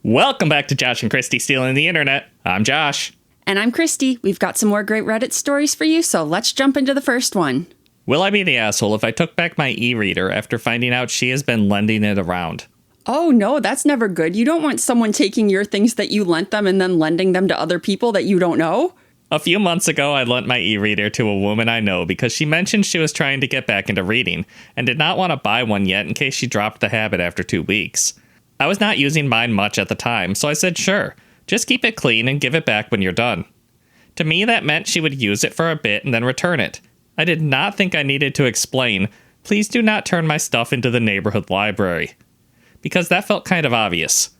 Welcome back to Josh and Kristie Stealing the Internet. I'm Josh. And I'm Kristie. We've got some more great Reddit stories for you, so let's jump into the first one. Will I be the asshole if I took back my e-reader after finding out she has been lending it around? Oh no, that's never good. You don't want someone taking your things that you lent them and then lending them to other people that you don't know. A few months ago, I lent my e-reader to a woman I know because she mentioned she was trying to get back into reading and did not want to buy one yet in case she dropped the habit after 2 weeks. I was not using mine much at the time, so I said sure, just keep it clean and give it back when you're done. To me, that meant she would use it for a bit and then return it. I did not think I needed to explain, please do not turn my stuff into the neighborhood library, because that felt kind of obvious.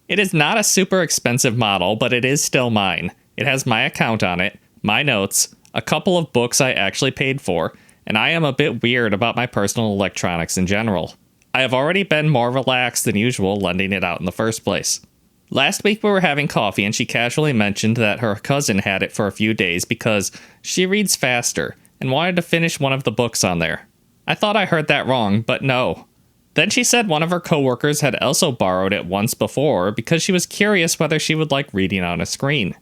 It is not a super expensive model, but it is still mine. It has my account on it, my notes, a couple of books I actually paid for, and I am a bit weird about my personal electronics in general. I have already been more relaxed than usual lending it out in the first place. Last week we were having coffee and she casually mentioned that her cousin had it for a few days because she reads faster and wanted to finish one of the books on there. I thought I heard that wrong, but no. Then she said one of her coworkers had also borrowed it once before because she was curious whether she would like reading on a screen.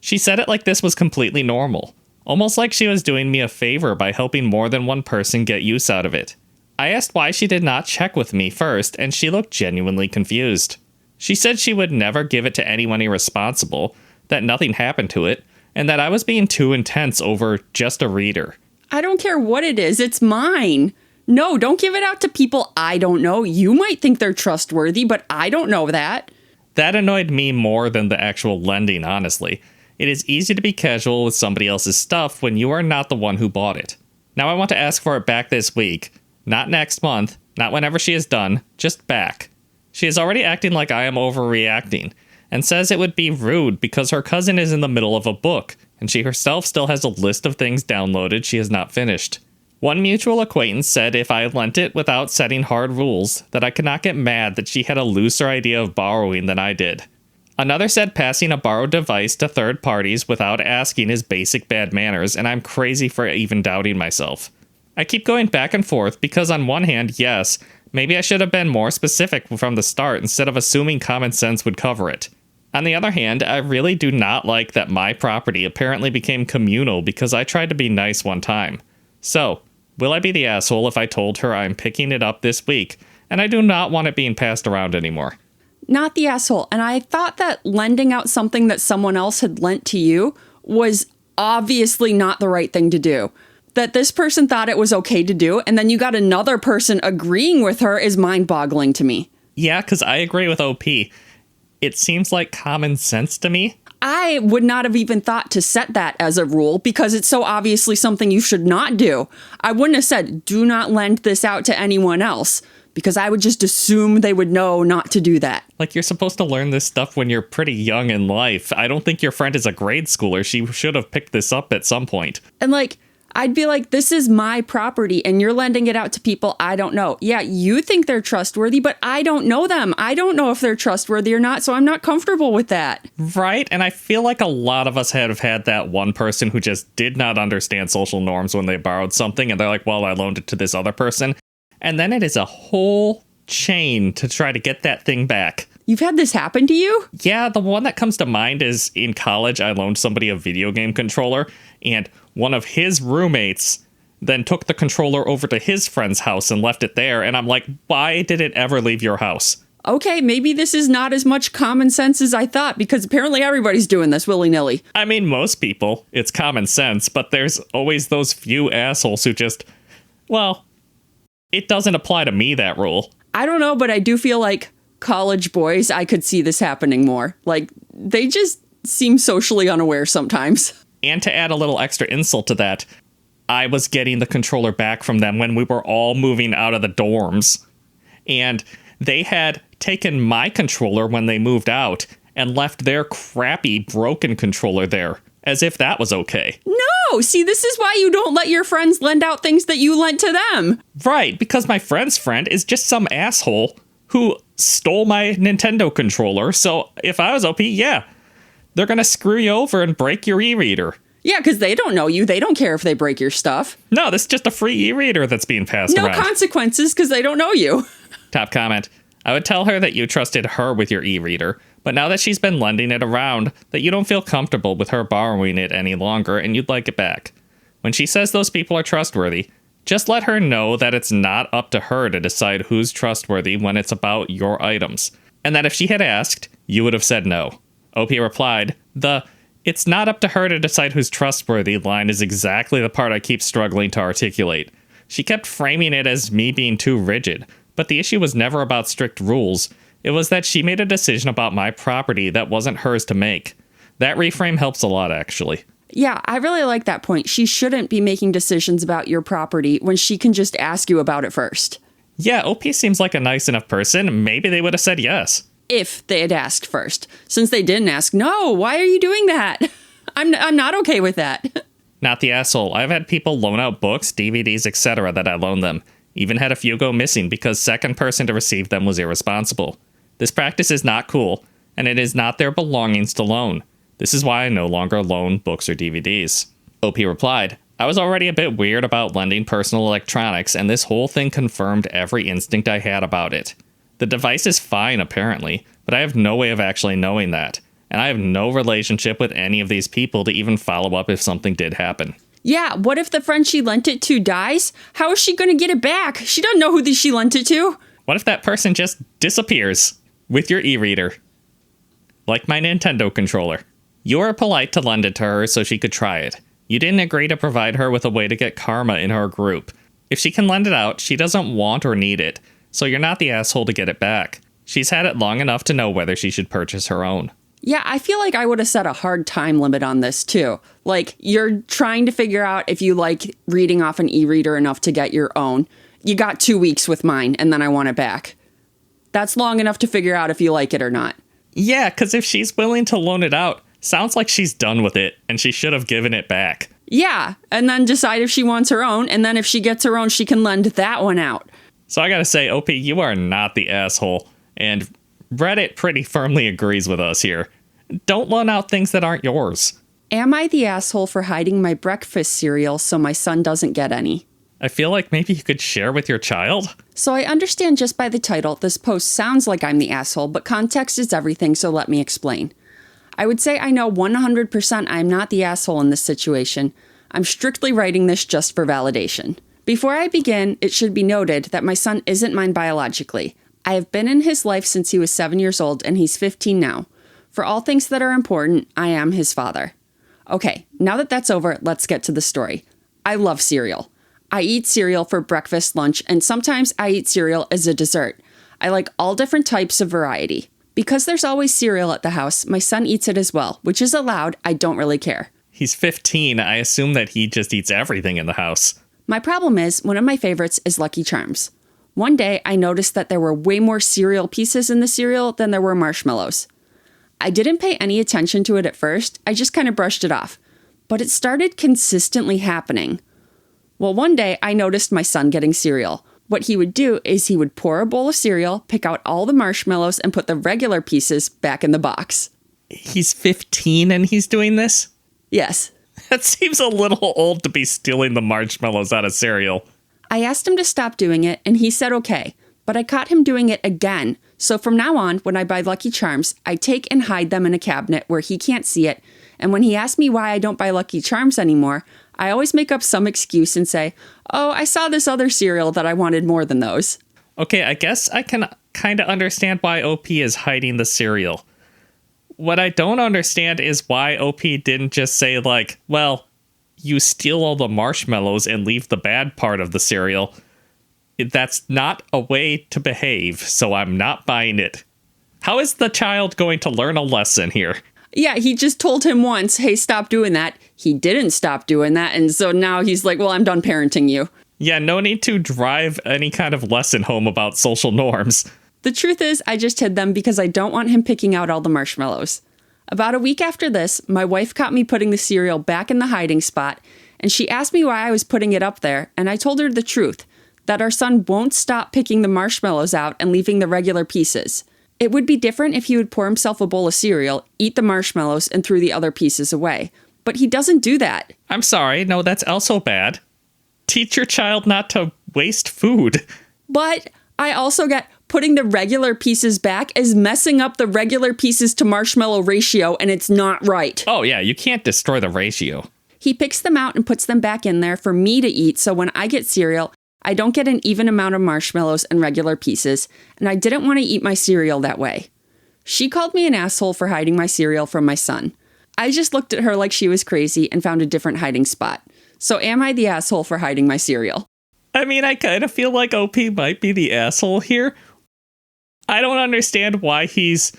She said it like this was completely normal, almost like she was doing me a favor by helping more than one person get use out of it. I asked why she did not check with me first, and she looked genuinely confused. She said she would never give it to anyone irresponsible, that nothing happened to it, and that I was being too intense over just a reader. I don't care what it is, it's mine. No, don't give it out to people I don't know. You might think they're trustworthy, but I don't know that. That annoyed me more than the actual lending, honestly. It is easy to be casual with somebody else's stuff when you are not the one who bought it. Now I want to ask for it back this week. Not next month, not whenever she is done, just back. She is already acting like I am overreacting, and says it would be rude because her cousin is in the middle of a book, and she herself still has a list of things downloaded she has not finished. One mutual acquaintance said if I lent it without setting hard rules, that I could not get mad that she had a looser idea of borrowing than I did. Another said passing a borrowed device to third parties without asking is basic bad manners, and I'm crazy for even doubting myself. I keep going back and forth because on one hand, yes, maybe I should have been more specific from the start instead of assuming common sense would cover it. On the other hand, I really do not like that my property apparently became communal because I tried to be nice one time. So, will I be the asshole if I told her I'm picking it up this week and I do not want it being passed around anymore? Not the asshole. And I thought that lending out something that someone else had lent to you was obviously not the right thing to do. That this person thought it was okay to do, and then you got another person agreeing with her is mind-boggling to me. Yeah, because I agree with OP. It seems like common sense to me. I would not have even thought to set that as a rule because it's so obviously something you should not do. I wouldn't have said, do not lend this out to anyone else, because I would just assume they would know not to do that. Like, you're supposed to learn this stuff when you're pretty young in life. I don't think your friend is a grade schooler. She should have picked this up at some point. And I'd be like, this is my property and you're lending it out to people I don't know. Yeah, you think they're trustworthy, but I don't know them. I don't know if they're trustworthy or not, so I'm not comfortable with that. Right, and I feel like a lot of us have had that one person who just did not understand social norms when they borrowed something, and they're like, well, I loaned it to this other person. And then it is a whole chain to try to get that thing back. You've had this happen to you? Yeah, the one that comes to mind is in college, I loaned somebody a video game controller, and one of his roommates then took the controller over to his friend's house and left it there. And I'm like, why did it ever leave your house? Okay, maybe this is not as much common sense as I thought, because apparently everybody's doing this willy-nilly. I mean, most people, it's common sense, but there's always those few assholes who just, well, it doesn't apply to me, that rule. I don't know, but I do feel like college boys, I could see this happening more. Like, they just seem socially unaware sometimes. And to add a little extra insult to that, I was getting the controller back from them when we were all moving out of the dorms. And they had taken my controller when they moved out and left their crappy broken controller there, as if that was okay. No! See, this is why you don't let your friends lend out things that you lent to them. Right, because my friend's friend is just some asshole who stole my Nintendo controller. So if I was OP, yeah, they're going to screw you over and break your e-reader. Yeah, because they don't know you. They don't care if they break your stuff. No, this is just a free e-reader that's being passed around. No consequences because they don't know you. Top comment. I would tell her that you trusted her with your e-reader, but now that she's been lending it around, that you don't feel comfortable with her borrowing it any longer and you'd like it back. When she says those people are trustworthy, just let her know that it's not up to her to decide who's trustworthy when it's about your items, and that if she had asked, you would have said no. OP replied, "It's not up to her to decide who's trustworthy" line is exactly the part I keep struggling to articulate. She kept framing it as me being too rigid, but the issue was never about strict rules. It was that she made a decision about my property that wasn't hers to make. That reframe helps a lot, actually. Yeah, I really like that point. She shouldn't be making decisions about your property when she can just ask you about it first. Yeah, OP seems like a nice enough person. Maybe they would have said yes. If they had asked first. Since they didn't ask, no, why are you doing that? I'm not okay with that. Not the asshole. I've had people loan out books, DVDs, etc. that I loaned them. Even had a few go missing because second person to receive them was irresponsible. This practice is not cool, and it is not their belongings to loan. This is why I no longer loan books or DVDs. OP replied, "I was already a bit weird about lending personal electronics, and this whole thing confirmed every instinct I had about it. The device is fine, apparently, but I have no way of actually knowing that. And I have no relationship with any of these people to even follow up if something did happen." Yeah, what if the friend she lent it to dies? How is she going to get it back? She doesn't know who she lent it to. What if that person just disappears with your e-reader? Like my Nintendo controller. You were polite to lend it to her so she could try it. You didn't agree to provide her with a way to get karma in her group. If she can lend it out, she doesn't want or need it, so you're not the asshole to get it back. She's had it long enough to know whether she should purchase her own. Yeah, I feel like I would have set a hard time limit on this too. Like, you're trying to figure out if you like reading off an e-reader enough to get your own. You got 2 weeks with mine, and then I want it back. That's long enough to figure out if you like it or not. Yeah, because if she's willing to loan it out, sounds like she's done with it, and she should have given it back. Yeah, and then decide if she wants her own, and then if she gets her own, she can lend that one out. So I gotta say, OP, you are not the asshole, and Reddit pretty firmly agrees with us here. Don't loan out things that aren't yours. Am I the asshole for hiding my breakfast cereal so my son doesn't get any? I feel like maybe you could share with your child. So I understand just by the title, this post sounds like I'm the asshole, but context is everything, so let me explain. I would say I know 100% I'm not the asshole in this situation. I'm strictly writing this just for validation. Before I begin, it should be noted that my son isn't mine biologically. I have been in his life since he was 7 years old, and he's 15 now. For all things that are important, I am his father. Okay, now that that's over, let's get to the story. I love cereal. I eat cereal for breakfast, lunch, and sometimes I eat cereal as a dessert. I like all different types of variety. Because there's always cereal at the house, my son eats it as well, which is allowed. I don't really care. He's 15. I assume that he just eats everything in the house. My problem is, one of my favorites is Lucky Charms. One day, I noticed that there were way more cereal pieces in the cereal than there were marshmallows. I didn't pay any attention to it at first, I just kind of brushed it off. But it started consistently happening. Well, one day, I noticed my son getting cereal. What he would do is he would pour a bowl of cereal, pick out all the marshmallows, and put the regular pieces back in the box. He's 15 and he's doing this? Yes. That seems a little old to be stealing the marshmallows out of cereal. I asked him to stop doing it, and he said okay. But I caught him doing it again. So from now on, when I buy Lucky Charms, I take and hide them in a cabinet where he can't see it. And when he asks me why I don't buy Lucky Charms anymore, I always make up some excuse and say, "Oh, I saw this other cereal that I wanted more than those." Okay, I guess I can kind of understand why OP is hiding the cereal. What I don't understand is why OP didn't just say, like, well, you steal all the marshmallows and leave the bad part of the cereal. That's not a way to behave, so I'm not buying it. How is the child going to learn a lesson here? Yeah, he just told him once, hey, stop doing that. He didn't stop doing that, and so now he's like, well, I'm done parenting you. Yeah, no need to drive any kind of lesson home about social norms. The truth is, I just hid them because I don't want him picking out all the marshmallows. About a week after this, my wife caught me putting the cereal back in the hiding spot, and she asked me why I was putting it up there, and I told her the truth, that our son won't stop picking the marshmallows out and leaving the regular pieces. It would be different if he would pour himself a bowl of cereal, eat the marshmallows, and threw the other pieces away. But he doesn't do that. I'm sorry, no, that's also bad. Teach your child not to waste food. But I also get putting the regular pieces back is messing up the regular pieces to marshmallow ratio, and it's not right. Oh, yeah, you can't destroy the ratio. He picks them out and puts them back in there for me to eat, so when I get cereal, I don't get an even amount of marshmallows and regular pieces, and I didn't want to eat my cereal that way. She called me an asshole for hiding my cereal from my son. I just looked at her like she was crazy and found a different hiding spot. So am I the asshole for hiding my cereal? I mean, I kind of feel like OP might be the asshole here. I don't understand why he's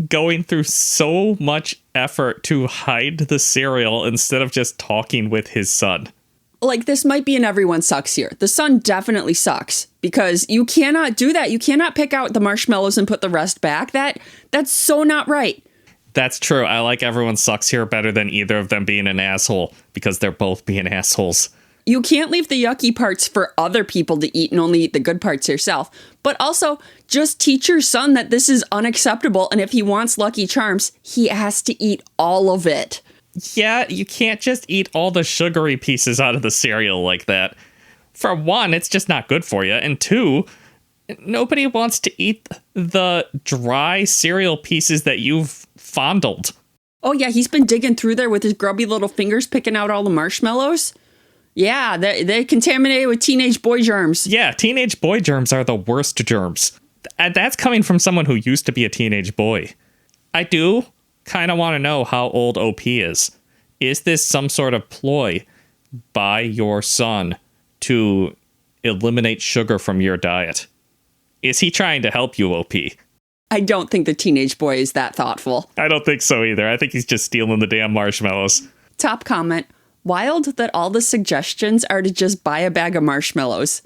going through so much effort to hide the cereal instead of just talking with his son. Like, this might be an everyone sucks here. The son definitely sucks because you cannot do that. You cannot pick out the marshmallows and put the rest back. That's so not right. That's true. I like everyone sucks here better than either of them being an asshole because they're both being assholes. You can't leave the yucky parts for other people to eat and only eat the good parts yourself. But also, just teach your son that this is unacceptable, and if he wants Lucky Charms, he has to eat all of it. Yeah, you can't just eat all the sugary pieces out of the cereal like that. For one, it's just not good for you, and two, nobody wants to eat the dry cereal pieces that you've fondled. Oh yeah, he's been digging through there with his grubby little fingers picking out all the marshmallows. Yeah, they're contaminated with teenage boy germs. Yeah, teenage boy germs are the worst germs. That's coming from someone who used to be a teenage boy. I do kind of want to know how old OP is. Is this some sort of ploy by your son to eliminate sugar from your diet? Is he trying to help you, OP? I don't think the teenage boy is that thoughtful. I don't think so either. I think he's just stealing the damn marshmallows. Top comment. Wild that all the suggestions are to just buy a bag of marshmallows.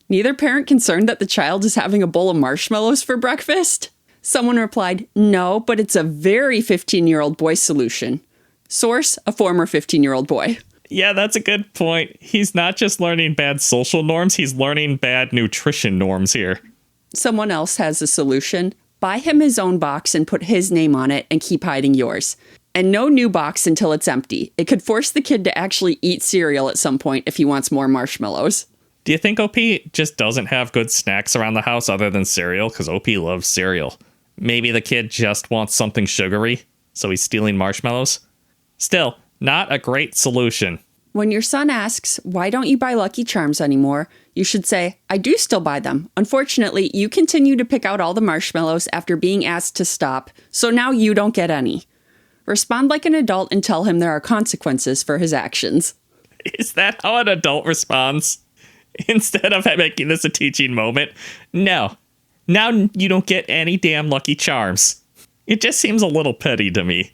Neither parent concerned that the child is having a bowl of marshmallows for breakfast? Someone replied, no, but it's a very 15-year-old boy solution. Source, a former 15-year-old boy. Yeah, that's a good point. He's not just learning bad social norms, he's learning bad nutrition norms here. Someone else has a solution. Buy him his own box and put his name on it and keep hiding yours. And no new box until it's empty. It could force the kid to actually eat cereal at some point if he wants more marshmallows. Do you think OP just doesn't have good snacks around the house other than cereal? Because OP loves cereal. Maybe the kid just wants something sugary, so he's stealing marshmallows? Still, not a great solution. When your son asks, why don't you buy Lucky Charms anymore? You should say, I do still buy them. Unfortunately, you continue to pick out all the marshmallows after being asked to stop, so now you don't get any. Respond like an adult and tell him there are consequences for his actions. Is that how an adult responds? Instead of making this a teaching moment? No. Now you don't get any damn Lucky Charms. It just seems a little petty to me.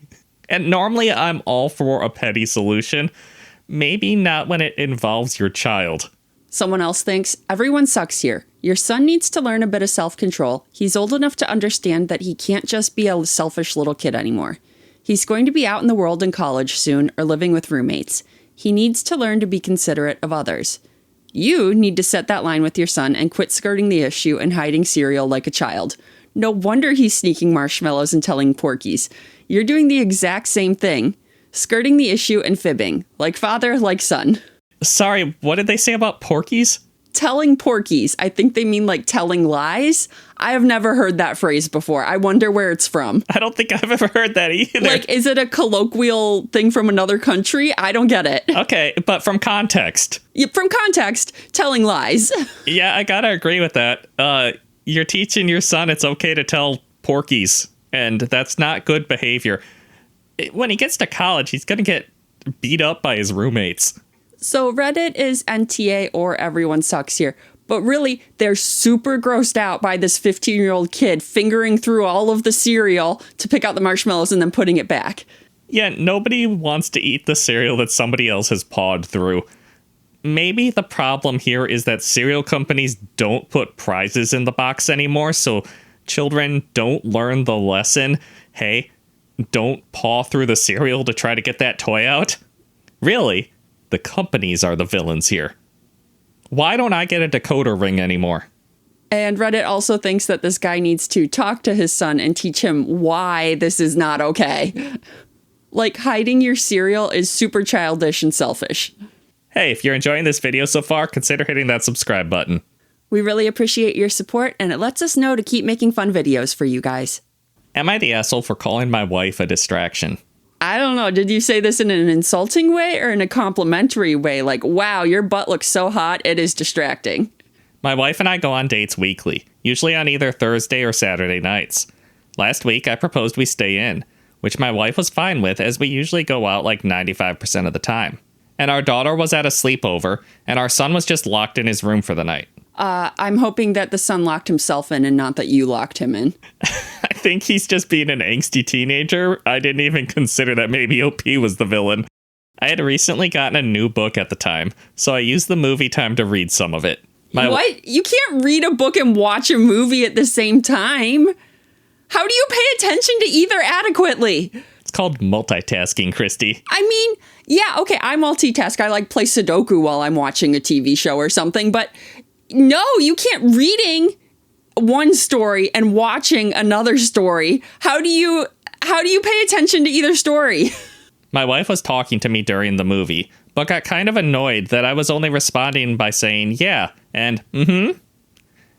And normally I'm all for a petty solution. Maybe not when it involves your child. Someone else thinks, everyone sucks here. Your son needs to learn a bit of self-control. He's old enough to understand that he can't just be a selfish little kid anymore. He's going to be out in the world in college soon or living with roommates. He needs to learn to be considerate of others. You need to set that line with your son and quit skirting the issue and hiding cereal like a child. No wonder he's sneaking marshmallows and telling porkies. You're doing the exact same thing. Skirting the issue and fibbing. Like father, like son. Sorry, what did they say about porkies? Telling porkies. I think they mean like telling lies. I have never heard that phrase before. I wonder where it's from. I don't think I've ever heard that either. Like, is it a colloquial thing from another country? I don't get it. Okay, but from context. Yeah, from context, telling lies. Yeah, I gotta agree with that. You're teaching your son it's okay to tell porkies, and that's not good behavior. When he gets to college, he's gonna get beat up by his roommates. So Reddit is NTA or everyone sucks here. But really, they're super grossed out by this 15-year-old kid fingering through all of the cereal to pick out the marshmallows and then putting it back. Yeah, nobody wants to eat the cereal that somebody else has pawed through. Maybe the problem here is that cereal companies don't put prizes in the box anymore, so children don't learn the lesson. Hey, don't paw through the cereal to try to get that toy out. Really? The companies are the villains here. Why don't I get a decoder ring anymore? And Reddit also thinks that this guy needs to talk to his son and teach him why this is not okay. Like, hiding your cereal is super childish and selfish. Hey, if you're enjoying this video so far, consider hitting that subscribe button. We really appreciate your support, and it lets us know to keep making fun videos for you guys. Am I the asshole for calling my wife a distraction? I don't know. Did you say this in an insulting way or in a complimentary way? Like, wow, your butt looks so hot, it is distracting. My wife and I go on dates weekly, usually on either Thursday or Saturday nights. Last week, I proposed we stay in, which my wife was fine with as we usually go out like 95% of the time. And our daughter was at a sleepover, and our son was just locked in his room for the night. I'm hoping that the son locked himself in and not that you locked him in. I think he's just being an angsty teenager. I didn't even consider that maybe OP was the villain. I had recently gotten a new book at the time, so I used the movie time to read some of it. What? You can't read a book and watch a movie at the same time. How do you pay attention to either adequately? It's called multitasking, Kristie. I mean, yeah, okay, I multitask. I like play Sudoku while I'm watching a TV show or something, but no, you can't reading one story and watching another story. How do you pay attention to either story? My wife was talking to me during the movie, but got kind of annoyed that I was only responding by saying yeah and mm-hmm.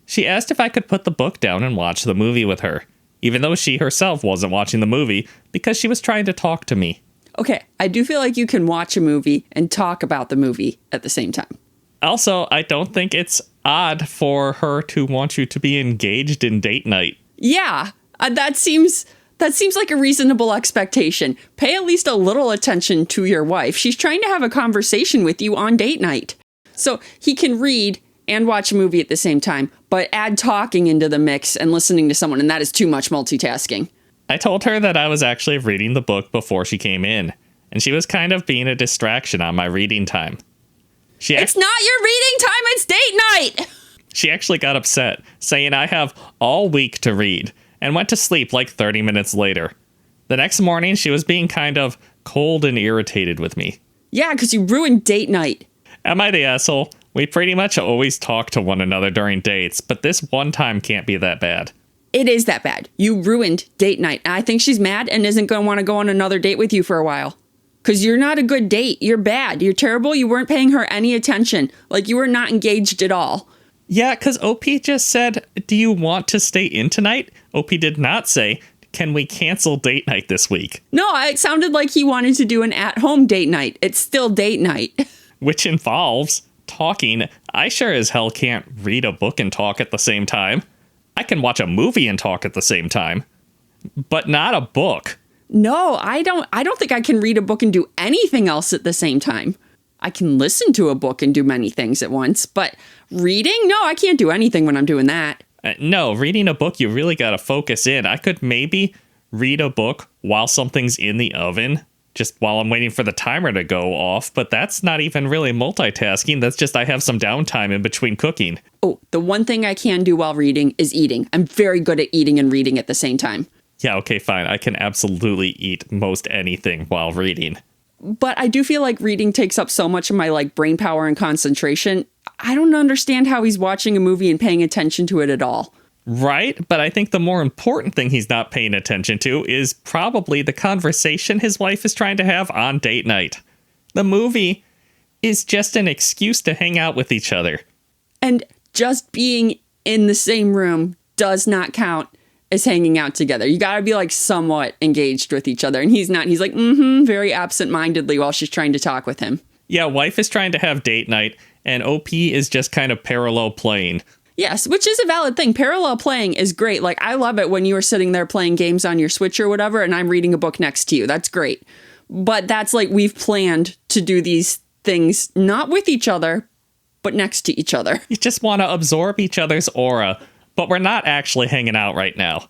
She asked if I could put the book down and watch the movie with her, even though she herself wasn't watching the movie because she was trying to talk to me. Okay, I do feel like you can watch a movie and talk about the movie at the same time. Also, I don't think it's odd for her to want you to be engaged in date night. Yeah, that seems like a reasonable expectation. Pay at least a little attention to your wife. She's trying to have a conversation with you on date night. So he can read and watch a movie at the same time, but add talking into the mix and listening to someone, and that is too much multitasking. I told her that I was actually reading the book before she came in, and she was kind of being a distraction on my reading time. It's not your reading time, it's date night! She actually got upset, saying I have all week to read, and went to sleep like 30 minutes later. The next morning, she was being kind of cold and irritated with me. Yeah, because you ruined date night. Am I the asshole? We pretty much always talk to one another during dates, but this one time can't be that bad. It is that bad. You ruined date night. And I think she's mad and isn't going to want to go on another date with you for a while. Because you're not a good date. You're bad. You're terrible. You weren't paying her any attention. Like, you were not engaged at all. Yeah, because OP just said, do you want to stay in tonight? OP did not say, can we cancel date night this week? No, it sounded like he wanted to do an at-home date night. It's still date night. Which involves talking. I sure as hell can't read a book and talk at the same time. I can watch a movie and talk at the same time. But not a book. No, I don't think I can read a book and do anything else at the same time. I can listen to a book and do many things at once, but reading? No, I can't do anything when I'm doing that. No, reading a book, you really gotta focus in. I could maybe read a book while something's in the oven, just while I'm waiting for the timer to go off, but that's not even really multitasking. That's just I have some downtime in between cooking. Oh, the one thing I can do while reading is eating. I'm very good at eating and reading at the same time. Yeah, okay, fine. I can absolutely eat most anything while reading. But I do feel like reading takes up so much of my brain power and concentration. I don't understand how he's watching a movie and paying attention to it at all. Right, but I think the more important thing he's not paying attention to is probably the conversation his wife is trying to have on date night. The movie is just an excuse to hang out with each other. And just being in the same room does not count as hanging out together. You gotta be somewhat engaged with each other. And he's not. He's very absent-mindedly while she's trying to talk with him. Yeah, wife is trying to have date night, and OP is just kind of parallel playing. Yes, which is a valid thing. Parallel playing is great. I love it when you are sitting there playing games on your Switch or whatever, and I'm reading a book next to you. That's great. But that's we've planned to do these things not with each other, but next to each other. You just want to absorb each other's aura, but we're not actually hanging out right now.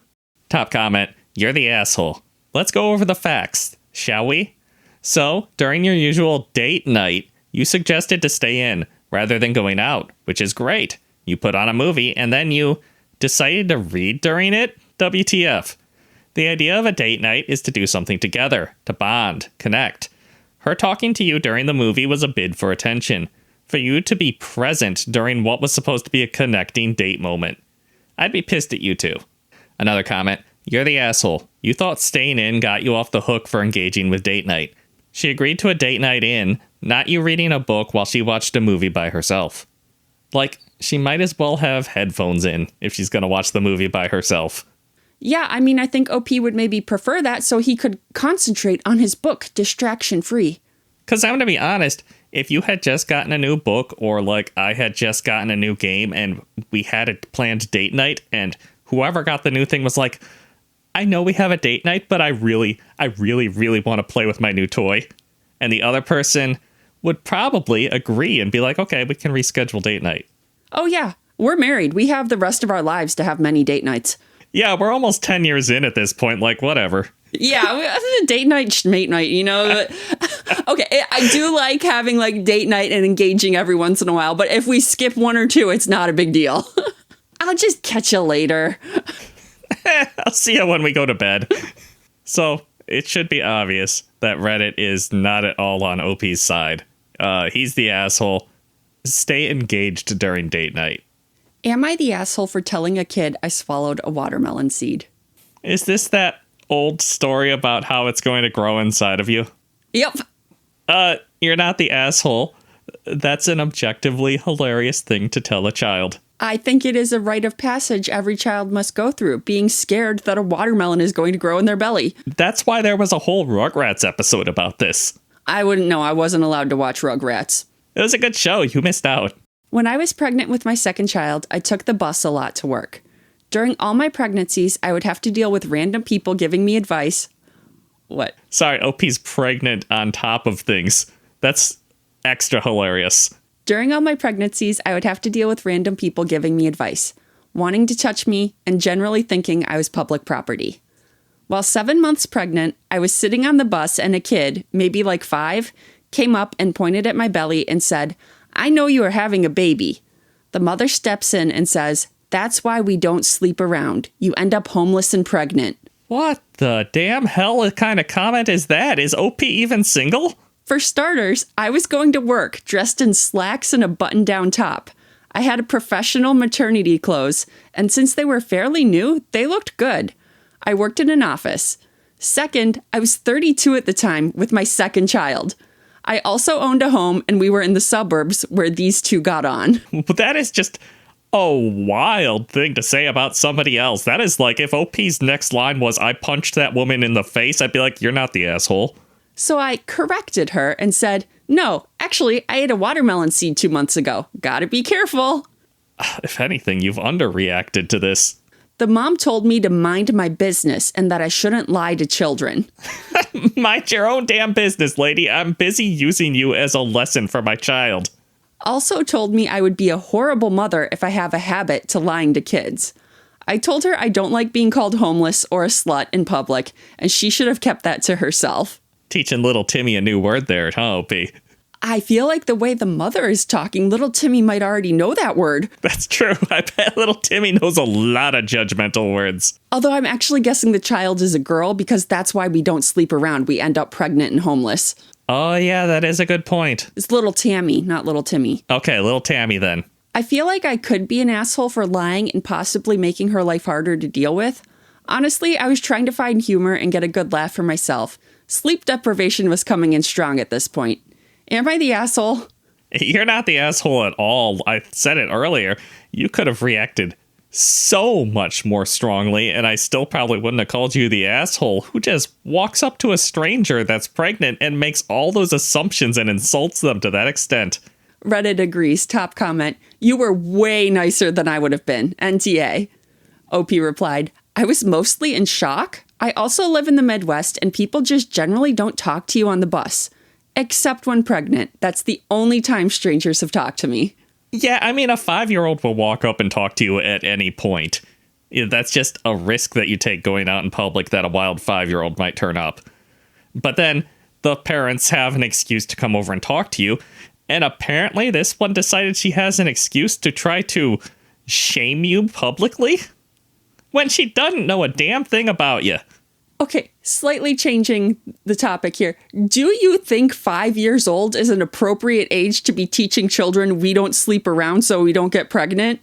Top comment, you're the asshole. Let's go over the facts, shall we? So, during your usual date night, you suggested to stay in rather than going out, which is great. You put on a movie and then you decided to read during it? WTF. The idea of a date night is to do something together, to bond, connect. Her talking to you during the movie was a bid for attention, for you to be present during what was supposed to be a connecting date moment. I'd be pissed at you too. Another comment, you're the asshole. You thought staying in got you off the hook for engaging with date night. She agreed to a date night in, not you reading a book while she watched a movie by herself. Like, she might as well have headphones in if she's going to watch the movie by herself. Yeah, I mean, I think OP would maybe prefer that so he could concentrate on his book, distraction-free. Because I'm going to be honest, if you had just gotten a new book or like I had just gotten a new game and we had a planned date night and whoever got the new thing was like, I know we have a date night, but I really want to play with my new toy. And the other person would probably agree and be like, okay, we can reschedule date night. Oh, yeah. We're married. We have the rest of our lives to have many date nights. Yeah, we're almost 10 years in at this point. Like, whatever. Yeah, date night, mate night, you know. Okay, I do like having like date night and engaging every once in a while. But if we skip one or two, it's not a big deal. I'll just catch you later. I'll see you when we go to bed. So it should be obvious that Reddit is not at all on OP's side. He's the asshole. Stay engaged during date night. Am I the asshole for telling a kid I swallowed a watermelon seed? Is this that old story about how it's going to grow inside of you? Yep. You're not the asshole. That's an objectively hilarious thing to tell a child. I think it is a rite of passage every child must go through, being scared that a watermelon is going to grow in their belly. That's why there was a whole Rugrats episode about this. I wouldn't know. I wasn't allowed to watch Rugrats. It was a good show. You missed out. When I was pregnant with my second child, I took the bus a lot to work. During all my pregnancies, I would have to deal with random people giving me advice. What? Sorry, OP's pregnant on top of things. That's extra hilarious. During all my pregnancies, I would have to deal with random people giving me advice, wanting to touch me, and generally thinking I was public property. While 7 months pregnant, I was sitting on the bus and a kid, maybe like 5, came up and pointed at my belly and said, I know you are having a baby. The mother steps in and says, that's why we don't sleep around. You end up homeless and pregnant. What the damn hell kind of comment is that? Is OP even single? For starters, I was going to work dressed in slacks and a button-down top. I had a professional maternity clothes, and since they were fairly new, they looked good. I worked in an office. Second, I was 32 at the time with my second child. I also owned a home, and we were in the suburbs where these two got on. That is just a wild thing to say about somebody else. That is like if OP's next line was, I punched that woman in the face, I'd be like, you're not the asshole. So I corrected her and said, no, actually, I ate a watermelon seed 2 months ago. Gotta be careful. If anything, you've underreacted to this. The mom told me to mind my business and that I shouldn't lie to children. Mind your own damn business, lady. I'm busy using you as a lesson for my child. Also told me I would be a horrible mother if I have a habit to lying to kids. I told her I don't like being called homeless or a slut in public, and she should have kept that to herself. Teaching little Timmy a new word there, huh, OP? I feel like the way the mother is talking, little Timmy might already know that word. That's true. I bet little Timmy knows a lot of judgmental words. Although I'm actually guessing the child is a girl because that's why we don't sleep around. We end up pregnant and homeless. Oh, yeah, that is a good point. It's little Tammy, not little Timmy. Okay, little Tammy then. I feel like I could be an asshole for lying and possibly making her life harder to deal with. Honestly, I was trying to find humor and get a good laugh for myself. Sleep deprivation was coming in strong at this point. Am I the asshole? You're not the asshole at all. I said it earlier. You could have reacted so much more strongly, and I still probably wouldn't have called you the asshole who just walks up to a stranger that's pregnant and makes all those assumptions and insults them to that extent. Reddit agrees. Top comment. You were way nicer than I would have been. NTA. OP replied, I was mostly in shock. I also live in the Midwest, and people just generally don't talk to you on the bus. Except when pregnant. That's the only time strangers have talked to me. Yeah, I mean, a 5-year-old will walk up and talk to you at any point. That's just a risk that you take going out in public that a wild 5-year-old might turn up. But then the parents have an excuse to come over and talk to you. And apparently this one decided she has an excuse to try to shame you publicly when she doesn't know a damn thing about you. Okay, slightly changing the topic here. Do you think 5 years old is an appropriate age to be teaching children we don't sleep around so we don't get pregnant?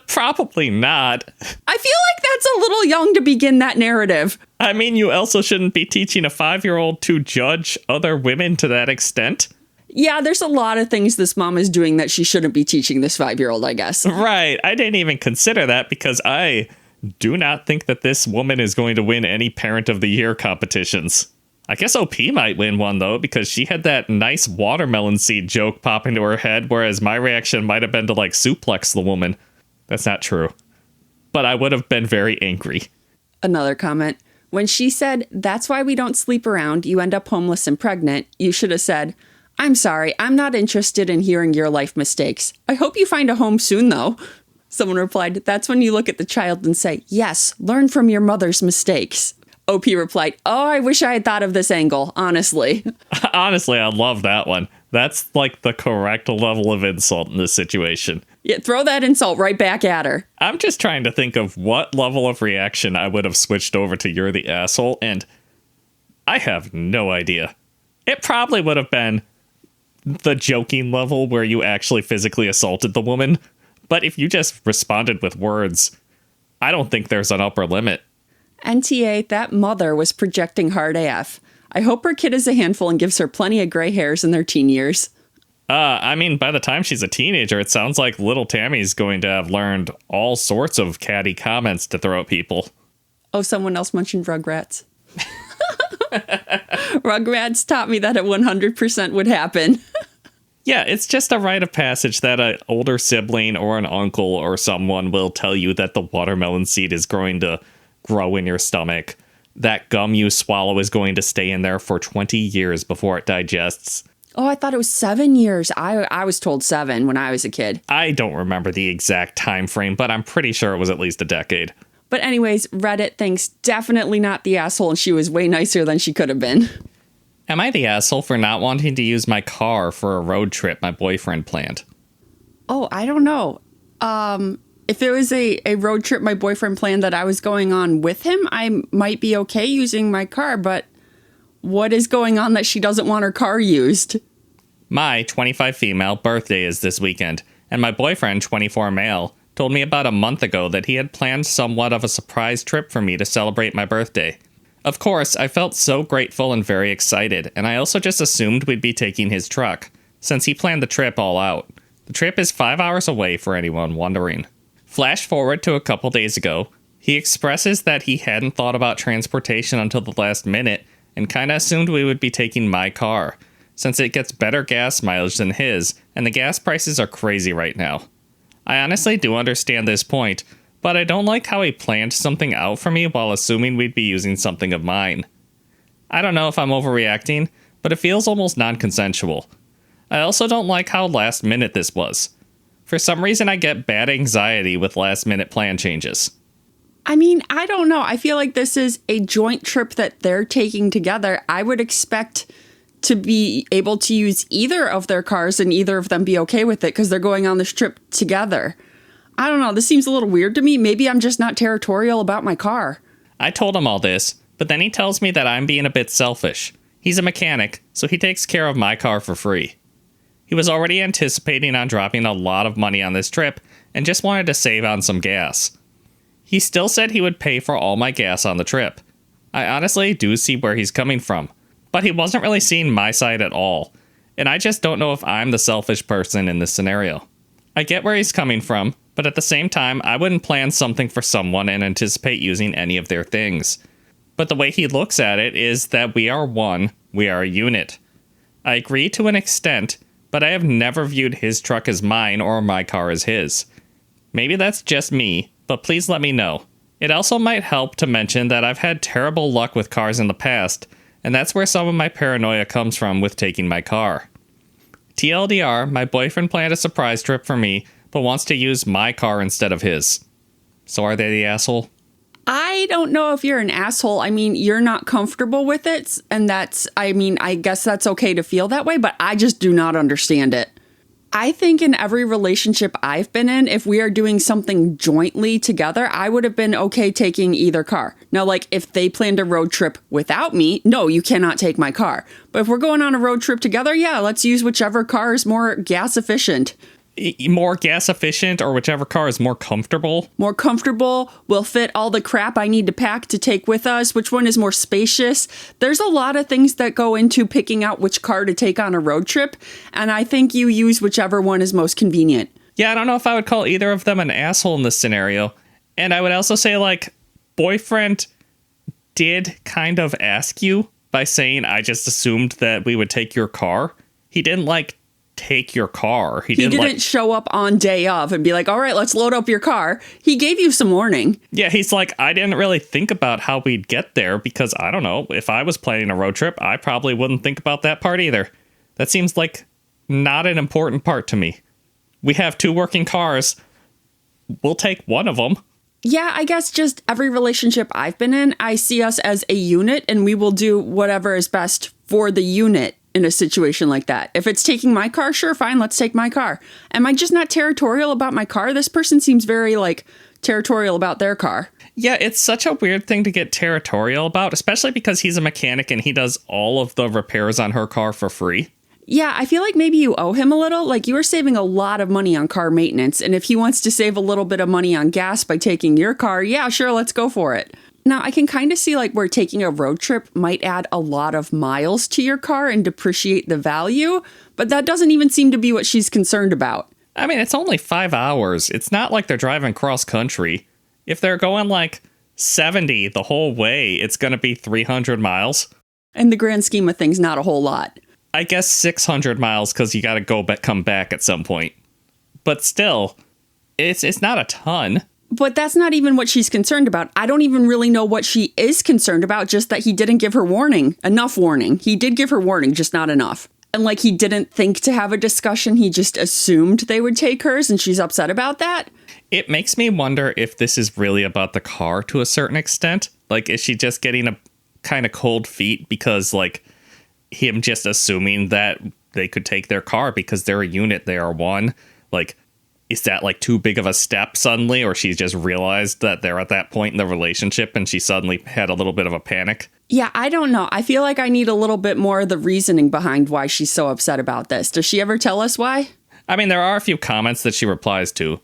Probably not. I feel like that's a little young to begin that narrative. I mean, you also shouldn't be teaching a 5-year-old to judge other women to that extent. Yeah, there's a lot of things this mom is doing that she shouldn't be teaching this 5-year-old, I guess. Right. I didn't even consider that because I do not think that this woman is going to win any Parent of the Year competitions. I guess OP might win one, though, because she had that nice watermelon seed joke pop into her head, whereas my reaction might have been to, like, suplex the woman. That's not true. But I would have been very angry. Another comment. When she said, "That's why we don't sleep around, you end up homeless and pregnant," you should have said, "I'm sorry, I'm not interested in hearing your life mistakes. I hope you find a home soon, though." Someone replied, "That's when you look at the child and say, 'Yes, learn from your mother's mistakes.'" OP replied, "Oh, I wish I had thought of this angle, honestly." Honestly, I love that one. That's like the correct level of insult in this situation. Yeah, throw that insult right back at her. I'm just trying to think of what level of reaction I would have switched over to "you're the asshole," and I have no idea. It probably would have been the joking level where you actually physically assaulted the woman. But if you just responded with words, I don't think there's an upper limit. NTA, that mother was projecting hard AF. I hope her kid is a handful and gives her plenty of gray hairs in their teen years. I mean, by the time she's a teenager, it sounds like little Tammy's going to have learned all sorts of catty comments to throw at people. Oh, someone else mentioned Rugrats. Rugrats taught me that it 100% would happen. Yeah, it's just a rite of passage that an older sibling or an uncle or someone will tell you that the watermelon seed is going to grow in your stomach. That gum you swallow is going to stay in there for 20 years before it digests. Oh, I thought it was 7 years. I was told 7 when I was a kid. I don't remember the exact time frame, but I'm pretty sure it was at least a decade. But anyways, Reddit thinks definitely not the asshole, and she was way nicer than she could have been. Am I the asshole for not wanting to use my car for a road trip my boyfriend planned? Oh, I don't know. If it was a road trip my boyfriend planned that I was going on with him, I might be okay using my car, but what is going on that she doesn't want her car used? My 25 female birthday is this weekend, and my boyfriend, 24 male, told me about a month ago that he had planned somewhat of a surprise trip for me to celebrate my birthday. Of course, I felt so grateful and very excited, and I also just assumed we'd be taking his truck, since he planned the trip all out. The trip is 5 hours away for anyone wondering. Flash forward to a couple days ago, he expresses that he hadn't thought about transportation until the last minute, and kinda assumed we would be taking my car, since it gets better gas mileage than his, and the gas prices are crazy right now. I honestly do understand this point, but I don't like how he planned something out for me while assuming we'd be using something of mine. I don't know if I'm overreacting, but it feels almost non-consensual. I also don't like how last minute this was. For some reason I get bad anxiety with last minute plan changes. I mean, I don't know. I feel like this is a joint trip that they're taking together. I would expect to be able to use either of their cars and either of them be okay with it because they're going on this trip together. I don't know. This seems a little weird to me. Maybe I'm just not territorial about my car. I told him all this, but then he tells me that I'm being a bit selfish. He's a mechanic, so he takes care of my car for free. He was already anticipating on dropping a lot of money on this trip and just wanted to save on some gas. He still said he would pay for all my gas on the trip. I honestly do see where he's coming from, but he wasn't really seeing my side at all, and I just don't know if I'm the selfish person in this scenario. I get where he's coming from, but at the same time, I wouldn't plan something for someone and anticipate using any of their things. But the way he looks at it is that we are one, we are a unit. I agree to an extent, but I have never viewed his truck as mine or my car as his. Maybe that's just me, but please let me know. It also might help to mention that I've had terrible luck with cars in the past, and that's where some of my paranoia comes from with taking my car. TLDR, my boyfriend planned a surprise trip for me, but wants to use my car instead of his. So are they the asshole? I don't know if you're an asshole. I mean, you're not comfortable with it, and I guess that's okay to feel that way, but I just do not understand it. I think in every relationship I've been in, if we are doing something jointly together, I would have been okay taking either car. Now, like, if they planned a road trip without me, no, you cannot take my car. But if we're going on a road trip together, yeah, let's use whichever car is more gas efficient. More gas efficient, or whichever car is more comfortable. More comfortable, will fit all the crap I need to pack to take with us, which one is more spacious. There's a lot of things that go into picking out which car to take on a road trip, and I think you use whichever one is most convenient. Yeah, I don't know if I would call either of them an asshole in this scenario. And I would also say, like, boyfriend did kind of ask you by saying, I just assumed that we would take your car. He didn't, like, take your car. He didn't show up on day of and be like, all right, let's load up your car. He gave you some warning. Yeah, he's like, I didn't really think about how we'd get there because, I don't know, if I was planning a road trip, I probably wouldn't think about that part either. That seems like not an important part to me. We have 2 working cars. We'll take one of them. Yeah, I guess just every relationship I've been in, I see us as a unit and we will do whatever is best for the unit in a situation like that. If it's taking my car, sure, fine, let's take my car. Am I just not territorial about my car? This person seems very, like, territorial about their car. Yeah, it's such a weird thing to get territorial about, especially because he's a mechanic and he does all of the repairs on her car for free. Yeah, I feel like maybe you owe him a little. Like, you are saving a lot of money on car maintenance. And if he wants to save a little bit of money on gas by taking your car, yeah, sure, let's go for it. Now, I can kind of see, like, where taking a road trip might add a lot of miles to your car and depreciate the value. But that doesn't even seem to be what she's concerned about. I mean, it's only 5 hours. It's not like they're driving cross country. If they're going, like, 70 the whole way, it's going to be 300 miles. In the grand scheme of things, not a whole lot. I guess 600 miles because you got to come back at some point. But still, it's not a ton. But that's not even what she's concerned about. I don't even really know what she is concerned about, just that he didn't give her enough warning. He did give her warning, just not enough. And like, he didn't think to have a discussion. He just assumed they would take hers, and she's upset about that. It makes me wonder if this is really about the car to a certain extent. Like, is she just getting a kind of cold feet because, like, him just assuming that they could take their car because they're a unit, they are one? Like, is that, like, too big of a step suddenly? Or she's just realized that they're at that point in the relationship and she suddenly had a little bit of a panic? Yeah, I don't know. I feel like I need a little bit more of the reasoning behind why she's so upset about this. Does she ever tell us why? I mean, there are a few comments that she replies to.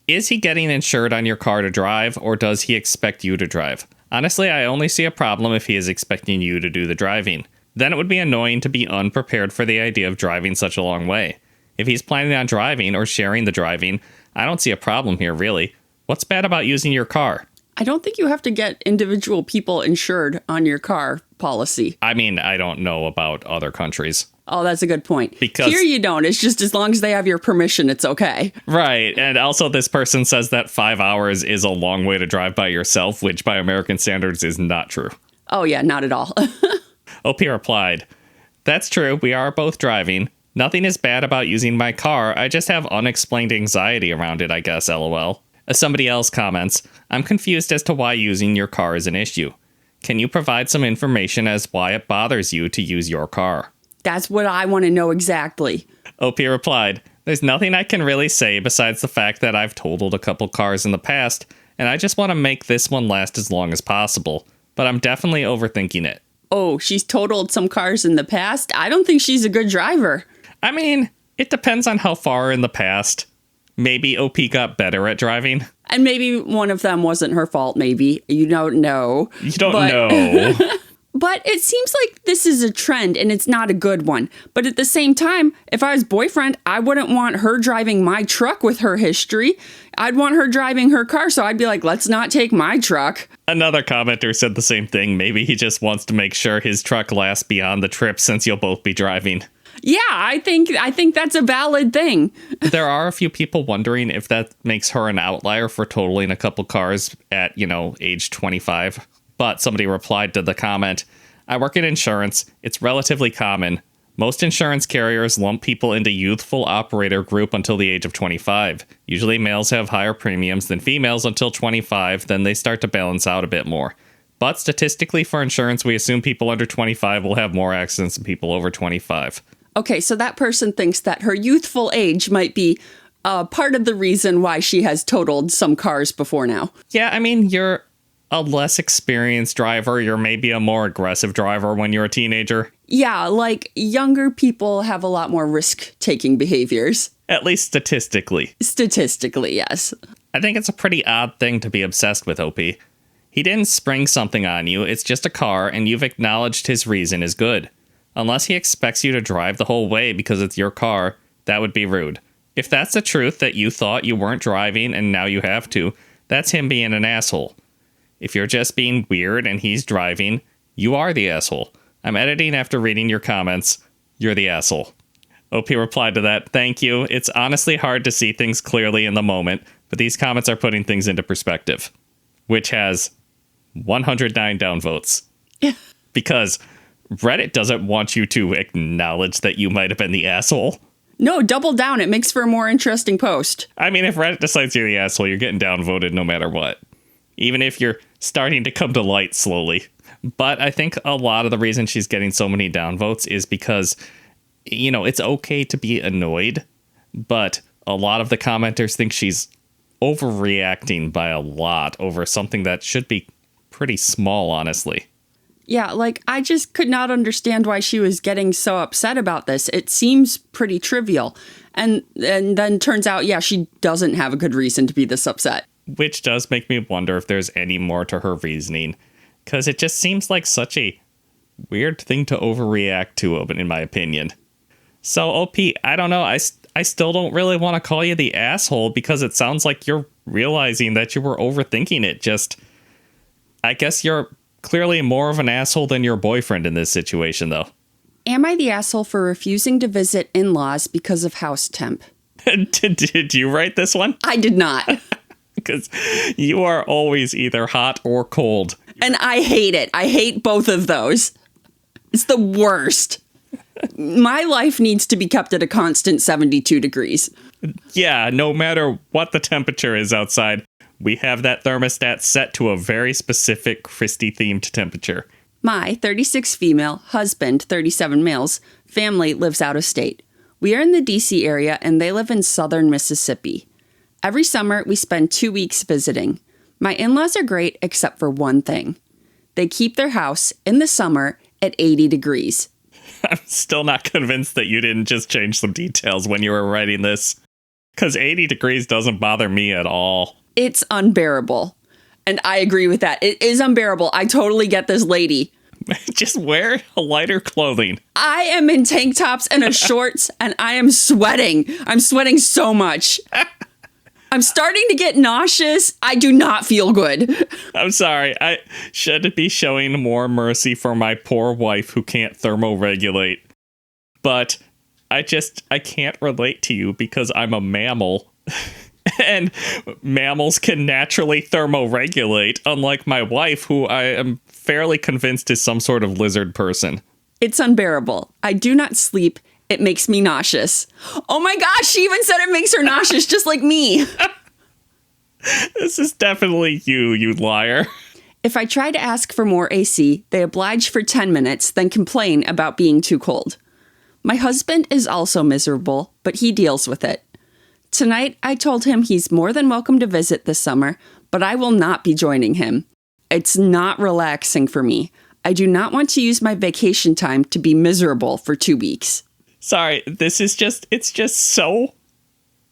Is he getting insured on your car to drive, or does he expect you to drive? Honestly, I only see a problem if he is expecting you to do the driving. Then it would be annoying to be unprepared for the idea of driving such a long way. If he's planning on driving or sharing the driving, I don't see a problem here, really. What's bad about using your car? I don't think you have to get individual people insured on your car policy. I mean, I don't know about other countries. Oh, that's a good point. Because here you don't. It's just as long as they have your permission, it's okay. Right. And also this person says that 5 hours is a long way to drive by yourself, which by American standards is not true. Oh, yeah, not at all. OP replied, "That's true. We are both driving. Nothing is bad about using my car. I just have unexplained anxiety around it, I guess, LOL. Somebody else comments, "I'm confused as to why using your car is an issue. Can you provide some information as why it bothers you to use your car?" That's what I want to know exactly. OP replied, "There's nothing I can really say besides the fact that I've totaled a couple cars in the past, and I just want to make this one last as long as possible. But I'm definitely overthinking it." Oh, she's totaled some cars in the past? I don't think she's a good driver. I mean, it depends on how far in the past. Maybe OP got better at driving. And maybe one of them wasn't her fault, maybe. You don't know. You don't know. But it seems like this is a trend and it's not a good one. But at the same time, if I was boyfriend, I wouldn't want her driving my truck with her history. I'd want her driving her car, so I'd be like, let's not take my truck. Another commenter said the same thing. Maybe he just wants to make sure his truck lasts beyond the trip since you'll both be driving. Yeah, I think that's a valid thing. There are a few people wondering if that makes her an outlier for totaling a couple cars at, age 25. But somebody replied to the comment, "I work in insurance. It's relatively common. Most insurance carriers lump people into youthful operator group until the age of 25. Usually males have higher premiums than females until 25, then they start to balance out a bit more. But statistically for insurance, we assume people under 25 will have more accidents than people over 25. Okay, so that person thinks that her youthful age might be part of the reason why she has totaled some cars before now. Yeah, I mean, you're a less experienced driver. You're maybe a more aggressive driver when you're a teenager. Yeah, like younger people have a lot more risk-taking behaviors. At least statistically. Statistically, yes. I think it's a pretty odd thing to be obsessed with, OP. He didn't spring something on you, it's just a car, and you've acknowledged his reason is good. Unless he expects you to drive the whole way because it's your car, that would be rude. If that's the truth that you thought you weren't driving and now you have to, that's him being an asshole. If you're just being weird and he's driving, you are the asshole. I'm editing after reading your comments. You're the asshole. OP replied to that, thank you. It's honestly hard to see things clearly in the moment, but these comments are putting things into perspective. Which has 109 downvotes. Because Reddit doesn't want you to acknowledge that you might have been the asshole. No, double down. It makes for a more interesting post. I mean, if Reddit decides you're the asshole, you're getting downvoted no matter what. Even if you're starting to come to light slowly. But I think a lot of the reason she's getting so many downvotes is because, you know, it's okay to be annoyed. But a lot of the commenters think she's overreacting by a lot over something that should be pretty small, honestly. Yeah, like, I just could not understand why she was getting so upset about this. It seems pretty trivial. And then turns out, yeah, she doesn't have a good reason to be this upset. Which does make me wonder if there's any more to her reasoning. Because it just seems like such a weird thing to overreact to, in my opinion. So, OP, I don't know. I still don't really want to call you the asshole because it sounds like you're realizing that you were overthinking it. Just, I guess you're clearly more of an asshole than your boyfriend in this situation, though. Am I the asshole for refusing to visit in-laws because of house temp? Did you write this one? I did not. Because you are always either hot or cold. And I hate it. I hate both of those. It's the worst. My life needs to be kept at a constant 72 degrees. Yeah, no matter what the temperature is outside, we have that thermostat set to a very specific Kristie-themed temperature. My 36 female, husband, 37 males, family lives out of state. We are in the D.C. area and they live in southern Mississippi. Every summer, we spend 2 weeks visiting. My in-laws are great except for one thing. They keep their house in the summer at 80 degrees. I'm still not convinced that you didn't just change some details when you were writing this. Because 80 degrees doesn't bother me at all. It's unbearable. And I agree with that. It is unbearable. I totally get this lady. Just wear a lighter clothing. I am in tank tops and a shorts and I am sweating. I'm sweating so much. I'm starting to get nauseous. I do not feel good. I'm sorry. I should be showing more mercy for my poor wife who can't thermoregulate. But I can't relate to you because I'm a mammal. And mammals can naturally thermoregulate, unlike my wife, who I am fairly convinced is some sort of lizard person. It's unbearable. I do not sleep. It makes me nauseous. Oh my gosh, she even said it makes her nauseous, just like me. This is definitely you liar. If I try to ask for more AC, they oblige for 10 minutes, then complain about being too cold. My husband is also miserable, but he deals with it. Tonight, I told him he's more than welcome to visit this summer, but I will not be joining him. It's not relaxing for me. I do not want to use my vacation time to be miserable for 2 weeks. Sorry, it's just so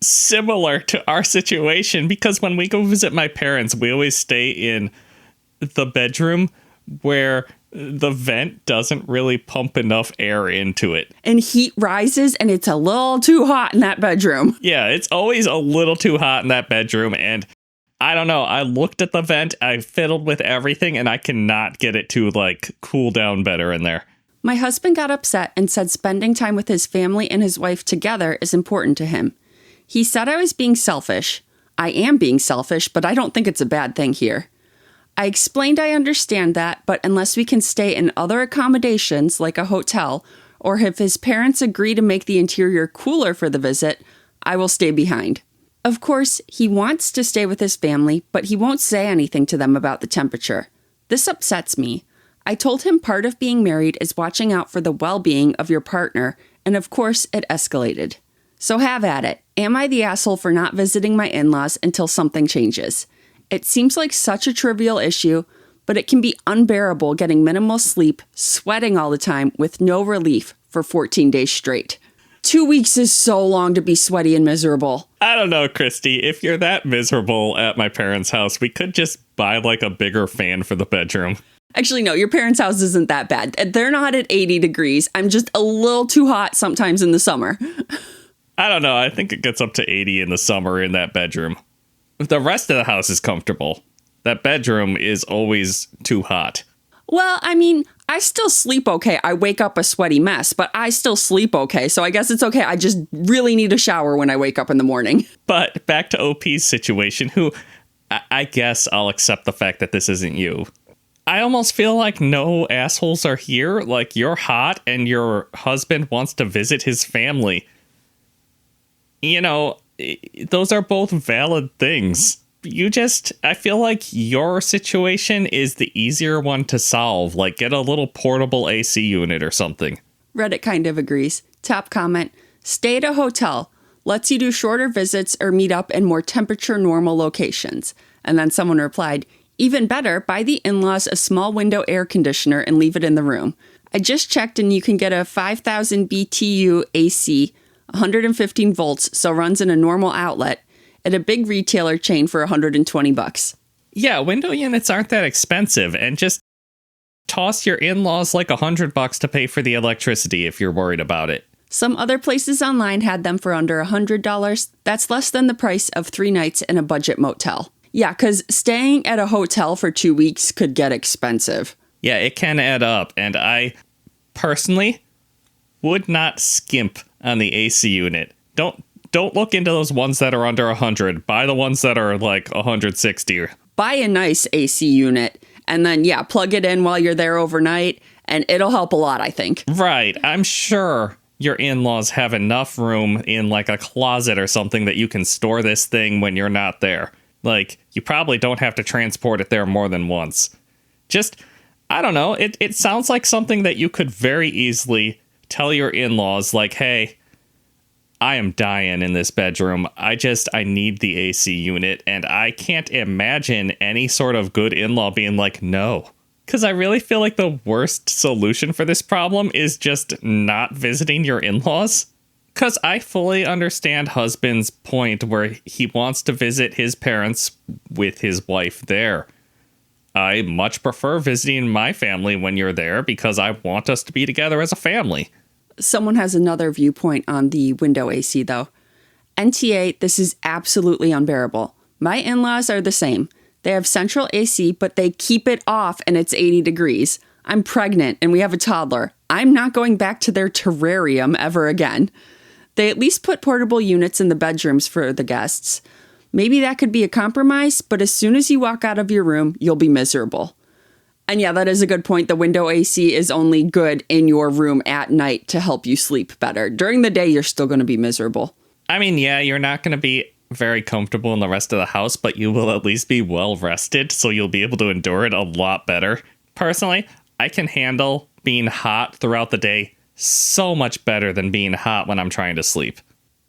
similar to our situation because when we go visit my parents, we always stay in the bedroom where the vent doesn't really pump enough air into it. And heat rises and it's a little too hot in that bedroom. Yeah, it's always a little too hot in that bedroom. And I don't know, I looked at the vent, I fiddled with everything, and I cannot get it to cool down better in there. My husband got upset and said spending time with his family and his wife together is important to him. He said I was being selfish. I am being selfish, but I don't think it's a bad thing here. I explained I understand that, but unless we can stay in other accommodations like a hotel, or if his parents agree to make the interior cooler for the visit, I will stay behind. Of course, he wants to stay with his family, but he won't say anything to them about the temperature. This upsets me. I told him part of being married is watching out for the well-being of your partner, and of course, it escalated. So have at it. Am I the asshole for not visiting my in-laws until something changes? It seems like such a trivial issue, but it can be unbearable getting minimal sleep, sweating all the time with no relief for 14 days straight. 2 weeks is so long to be sweaty and miserable. I don't know, Kristie. If you're that miserable at my parents' house, we could just buy like a bigger fan for the bedroom. Actually, no, your parents' house isn't that bad. They're not at 80 degrees. I'm just a little too hot sometimes in the summer. I don't know. I think it gets up to 80 in the summer in that bedroom. The rest of the house is comfortable. That bedroom is always too hot. Well, I mean, I still sleep okay. I wake up a sweaty mess, but I still sleep okay. So I guess it's okay. I just really need a shower when I wake up in the morning. But back to OP's situation, who I guess I'll accept the fact that this isn't you. I almost feel like no assholes are here. Like, you're hot and your husband wants to visit his family. You know, those are both valid things. I feel like your situation is the easier one to solve. Like, get a little portable AC unit or something. Reddit kind of agrees. Top comment, stay at a hotel. Lets you do shorter visits or meet up in more temperature normal locations. And then someone replied, even better, buy the in-laws a small window air conditioner and leave it in the room. I just checked and you can get a 5,000 BTU AC, 115 volts, so runs in a normal outlet, at a big retailer chain for $120. Yeah, window units aren't that expensive, and just toss your in-laws like $100 to pay for the electricity if you're worried about it. Some other places online had them for under $100. That's less than the price of 3 nights in a budget motel. Yeah, because staying at a hotel for 2 weeks could get expensive. Yeah, it can add up, and I personally would not skimp on the AC unit. Don't look into those ones that are under 100. Buy the ones that are like 160. Buy a nice AC unit, and then, yeah, plug it in while you're there overnight, and it'll help a lot, I think. Right. I'm sure your in-laws have enough room in like a closet or something that you can store this thing when you're not there. Like, you probably don't have to transport it there more than once. Just, I don't know. It sounds like something that you could very easily tell your in-laws, like, hey, I am dying in this bedroom. I need the AC unit, and I can't imagine any sort of good in-law being like, no. Because I really feel like the worst solution for this problem is just not visiting your in-laws. Because I fully understand husband's point where he wants to visit his parents with his wife there. I much prefer visiting my family when you're there because I want us to be together as a family. Someone has another viewpoint on the window AC, though. NTA, this is absolutely unbearable. My in-laws are the same. They have central AC, but they keep it off and it's 80 degrees. I'm pregnant and we have a toddler. I'm not going back to their terrarium ever again. They at least put portable units in the bedrooms for the guests. Maybe that could be a compromise, but as soon as you walk out of your room, you'll be miserable. And yeah, that is a good point. The window AC is only good in your room at night to help you sleep better. During the day, you're still going to be miserable. I mean, yeah, you're not going to be very comfortable in the rest of the house, but you will at least be well rested, so you'll be able to endure it a lot better. Personally, I can handle being hot throughout the day so much better than being hot when I'm trying to sleep.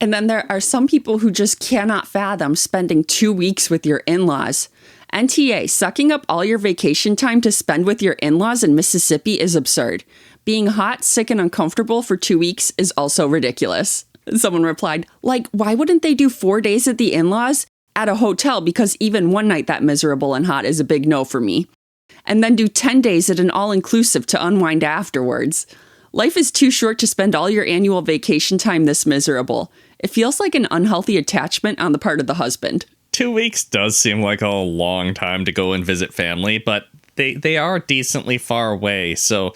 And then there are some people who just cannot fathom spending 2 weeks with your in-laws. NTA, sucking up all your vacation time to spend with your in-laws in Mississippi is absurd. Being hot, sick, and uncomfortable for 2 weeks is also ridiculous. Someone replied, like, why wouldn't they do 4 days at the in-laws at a hotel? Because even one night that miserable and hot is a big no for me. And then do 10 days at an all-inclusive to unwind afterwards. Life is too short to spend all your annual vacation time this miserable. It feels like an unhealthy attachment on the part of the husband. 2 weeks does seem like a long time to go and visit family, but they are decently far away. So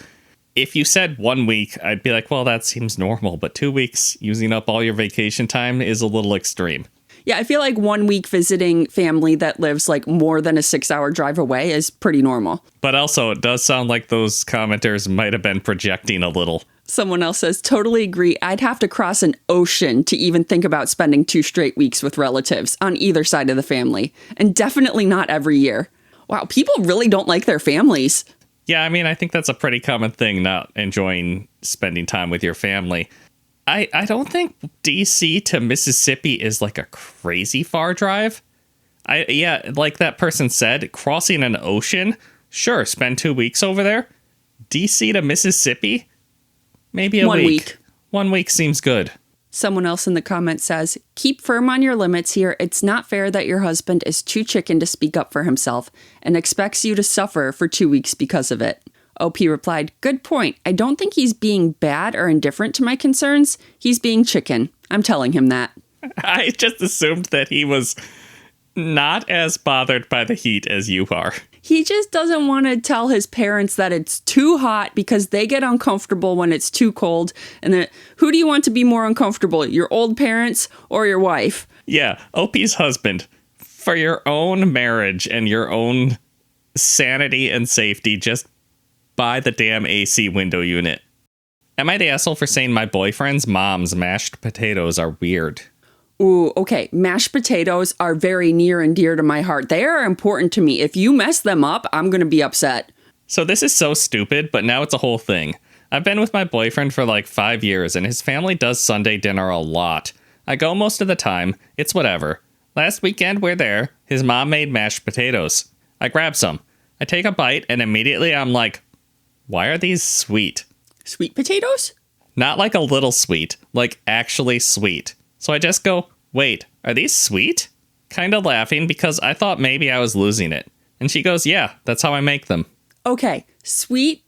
if you said 1 week, I'd be like, well, that seems normal. But 2 weeks using up all your vacation time is a little extreme. Yeah, I feel like 1 week visiting family that lives like more than a 6-hour drive away is pretty normal. But also, it does sound like those commenters might have been projecting a little. Someone else says, totally agree. I'd have to cross an ocean to even think about spending 2 straight weeks with relatives on either side of the family. And definitely not every year. Wow, people really don't like their families. Yeah, I mean, I think that's a pretty common thing, not enjoying spending time with your family. I don't think DC to Mississippi is like a crazy far drive. Yeah, like that person said, crossing an ocean, sure, spend 2 weeks over there. DC to Mississippi? Maybe a week. 1 week. 1 week seems good. Someone else in the comments says, keep firm on your limits here. It's not fair that your husband is too chicken to speak up for himself and expects you to suffer for 2 weeks because of it. OP replied, good point. I don't think he's being bad or indifferent to my concerns. He's being chicken. I'm telling him that. I just assumed that he was not as bothered by the heat as you are. He just doesn't want to tell his parents that it's too hot because they get uncomfortable when it's too cold. And that who do you want to be more uncomfortable, your old parents or your wife? Yeah, OP's husband. For your own marriage and your own sanity and safety, just buy the damn AC window unit. Am I the asshole for saying my boyfriend's mom's mashed potatoes are weird? Ooh, okay. Mashed potatoes are very near and dear to my heart. They are important to me. If you mess them up, I'm going to be upset. So this is so stupid, but now it's a whole thing. I've been with my boyfriend for like 5 years, and his family does Sunday dinner a lot. I go most of the time. It's whatever. Last weekend, we're there. His mom made mashed potatoes. I grab some. I take a bite, and immediately I'm like, why are these sweet? Sweet potatoes? Not like a little sweet, like actually sweet. So I just go, wait, are these sweet? Kind of laughing because I thought maybe I was losing it. And she goes, yeah, that's how I make them. Okay, sweet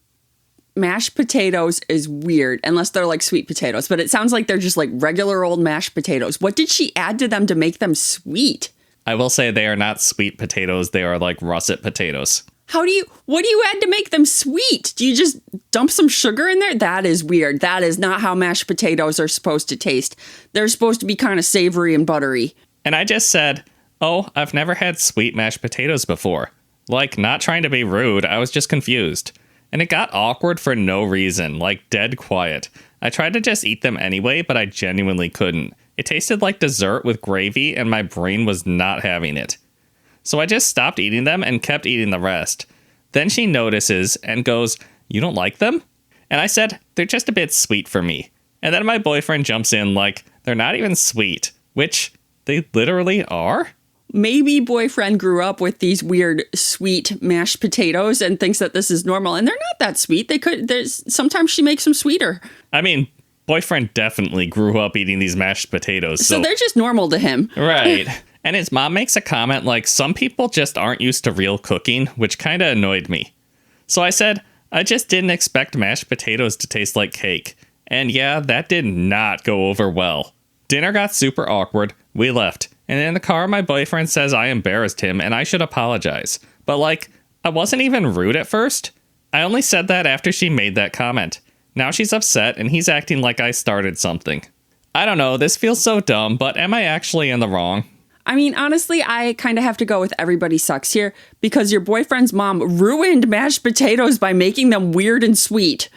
mashed potatoes is weird, unless they're like sweet potatoes. But it sounds like they're just like regular old mashed potatoes. What did she add to them to make them sweet? I will say they are not sweet potatoes. They are like russet potatoes. What do you add to make them sweet? Do you just dump some sugar in there? That is weird. That is not how mashed potatoes are supposed to taste. They're supposed to be kind of savory and buttery. And I just said, oh, I've never had sweet mashed potatoes before. Like, not trying to be rude, I was just confused. And it got awkward for no reason, like dead quiet. I tried to just eat them anyway, but I genuinely couldn't. It tasted like dessert with gravy, and my brain was not having it. So I just stopped eating them and kept eating the rest. Then she notices and goes, you don't like them? And I said, they're just a bit sweet for me. And then my boyfriend jumps in like, they're not even sweet, which they literally are. Maybe boyfriend grew up with these weird sweet mashed potatoes and thinks that this is normal. And they're not that sweet. Sometimes she makes them sweeter. I mean, boyfriend definitely grew up eating these mashed potatoes. So they're just normal to him. Right. And his mom makes a comment like, some people just aren't used to real cooking, which kind of annoyed me. So I said, I just didn't expect mashed potatoes to taste like cake. And yeah, that did not go over well. Dinner got super awkward. We left. And in the car, my boyfriend says I embarrassed him and I should apologize. But like, I wasn't even rude at first. I only said that after she made that comment. Now she's upset and he's acting like I started something. I don't know, this feels so dumb, but am I actually in the wrong? I mean, honestly, I kind of have to go with everybody sucks here because your boyfriend's mom ruined mashed potatoes by making them weird and sweet.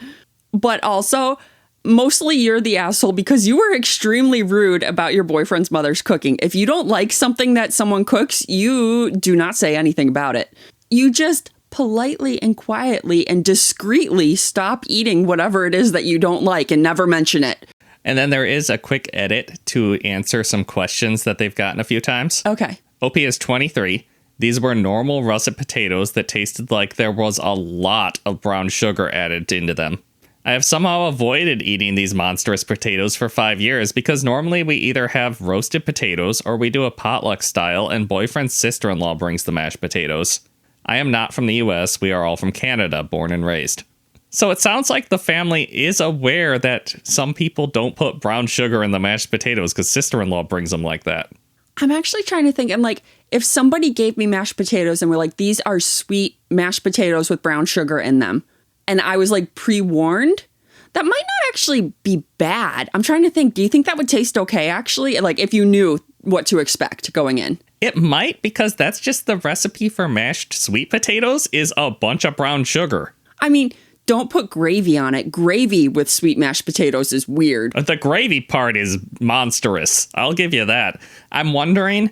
But also, mostly you're the asshole because you were extremely rude about your boyfriend's mother's cooking. If you don't like something that someone cooks, you do not say anything about it. You just politely and quietly and discreetly stop eating whatever it is that you don't like and never mention it. And then there is a quick edit to answer some questions that they've gotten a few times. Okay. OP is 23. These were normal russet potatoes that tasted like there was a lot of brown sugar added into them. I have somehow avoided eating these monstrous potatoes for 5 years because normally we either have roasted potatoes or we do a potluck style and boyfriend's sister-in-law brings the mashed potatoes. I am not from the US. We are all from Canada, born and raised. So it sounds like the family is aware that some people don't put brown sugar in the mashed potatoes because sister-in-law brings them like that. I'm actually trying to think, and like, if somebody gave me mashed potatoes and were like, these are sweet mashed potatoes with brown sugar in them, and I was like pre-warned, that might not actually be bad. I'm trying to think, do you think that would taste okay, actually? Like, if you knew what to expect going in. It might, because that's just the recipe for mashed sweet potatoes is a bunch of brown sugar. I mean, don't put gravy on it. Gravy with sweet mashed potatoes is weird. The gravy part is monstrous. I'll give you that. I'm wondering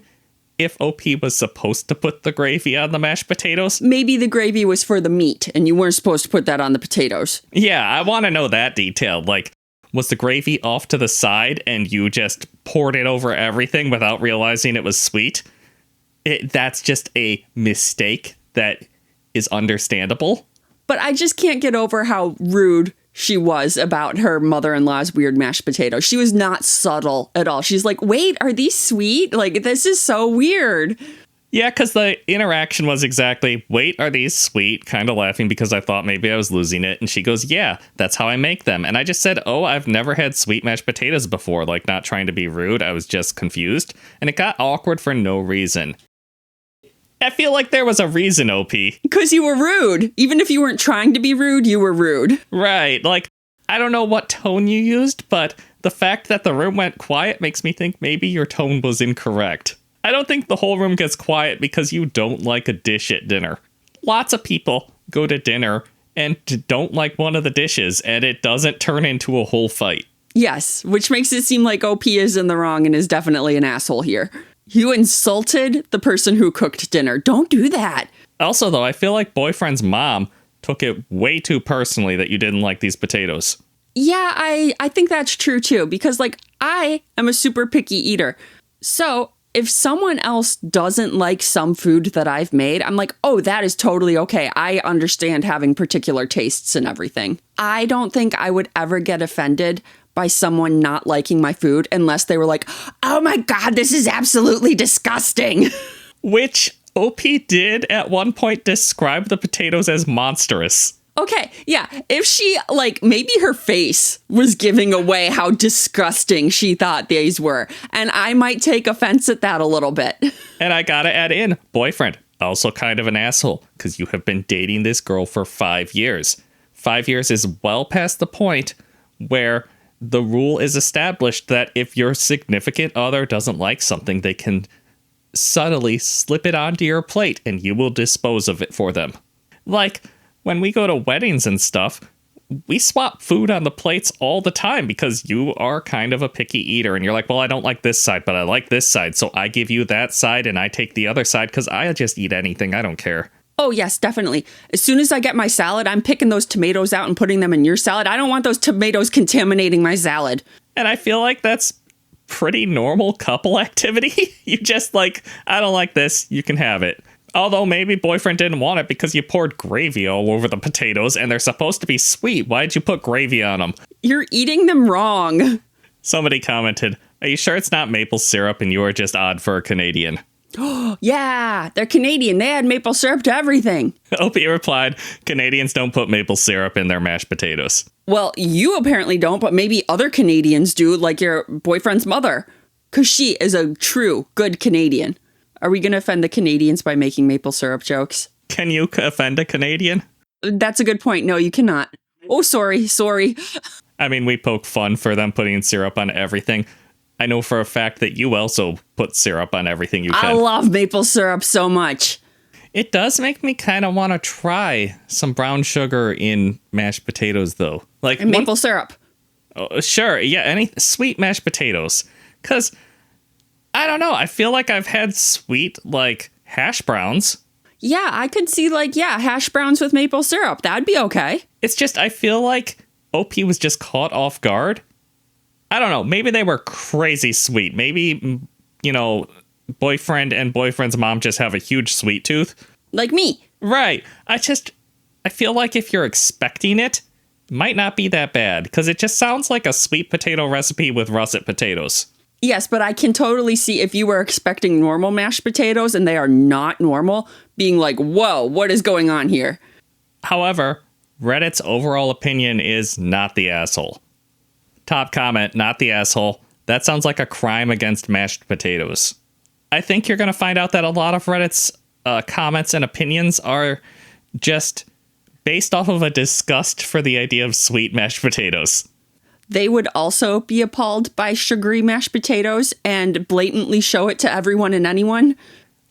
if OP was supposed to put the gravy on the mashed potatoes. Maybe the gravy was for the meat and you weren't supposed to put that on the potatoes. Yeah, I want to know that detail. Like, was the gravy off to the side and you just poured it over everything without realizing it was sweet? That's just a mistake that is understandable. But I just can't get over how rude she was about her mother-in-law's weird mashed potatoes. She was not subtle at all. She's like, wait, are these sweet? Like, this is so weird. Yeah, because the interaction was exactly, wait, are these sweet? Kind of laughing because I thought maybe I was losing it. And she goes, yeah, that's how I make them. And I just said, oh, I've never had sweet mashed potatoes before. Like, not trying to be rude. I was just confused. And it got awkward for no reason. I feel like there was a reason, OP. Because you were rude. Even if you weren't trying to be rude, you were rude. Right. Like, I don't know what tone you used, but the fact that the room went quiet makes me think maybe your tone was incorrect. I don't think the whole room gets quiet because you don't like a dish at dinner. Lots of people go to dinner and don't like one of the dishes, and it doesn't turn into a whole fight. Yes, which makes it seem like OP is in the wrong and is definitely an asshole here. You insulted the person who cooked dinner. Don't do that. Also, though, I feel like boyfriend's mom took it way too personally that you didn't like these potatoes. Yeah, I think that's true, too, because, like, I am a super picky eater. So if someone else doesn't like some food that I've made, I'm like, oh, that is totally okay. I understand having particular tastes and everything. I don't think I would ever get offended by someone not liking my food unless they were like, oh my God, this is absolutely disgusting. Which OP did at one point describe the potatoes as monstrous. Okay, yeah, if she, like, maybe her face was giving away how disgusting she thought these were, and I might take offense at that a little bit. And I gotta add in, boyfriend, also kind of an asshole, because you have been dating this girl for 5 years. 5 years is well past the point where the rule is established that if your significant other doesn't like something, they can subtly slip it onto your plate, and you will dispose of it for them. Like, when we go to weddings and stuff, we swap food on the plates all the time because you are kind of a picky eater and you're like, well, I don't like this side, but I like this side. So I give you that side and I take the other side because I just eat anything. I don't care. Oh, yes, definitely. As soon as I get my salad, I'm picking those tomatoes out and putting them in your salad. I don't want those tomatoes contaminating my salad. And I feel like that's pretty normal couple activity. You just like, I don't like this. You can have it. Although maybe boyfriend didn't want it because you poured gravy all over the potatoes and they're supposed to be sweet. Why'd you put gravy on them? You're eating them wrong. Somebody commented, are you sure it's not maple syrup and you are just odd for a Canadian? Yeah, they're Canadian. They add maple syrup to everything. Opie replied, Canadians don't put maple syrup in their mashed potatoes. Well, you apparently don't, but maybe other Canadians do, like your boyfriend's mother. Because she is a true good Canadian. Are we going to offend the Canadians by making maple syrup jokes? Can you offend a Canadian? That's a good point. No, you cannot. Oh, sorry. I mean, we poke fun for them putting syrup on everything. I know for a fact that you also put syrup on everything you can. I love maple syrup so much. It does make me kind of want to try some brown sugar in mashed potatoes, though. Like and maple syrup. Oh, sure. Yeah, any sweet mashed potatoes. Because I don't know. I feel like I've had sweet, like, hash browns. Yeah, I could see, like, hash browns with maple syrup. That'd be okay. It's just, I feel like OP was just caught off guard. I don't know. Maybe they were crazy sweet. Maybe, you know, boyfriend and boyfriend's mom just have a huge sweet tooth. Like me. Right. I feel like if you're expecting it, it might not be that bad. Because it just sounds like a sweet potato recipe with russet potatoes. Yes, but I can totally see if you were expecting normal mashed potatoes and they are not normal, being like, whoa, what is going on here? However, Reddit's overall opinion is not the asshole. Top comment, not the asshole. That sounds like a crime against mashed potatoes. I think you're going to find out that a lot of Reddit's comments and opinions are just based off of a disgust for the idea of sweet mashed potatoes. They would also be appalled by sugary mashed potatoes and blatantly show it to everyone and anyone.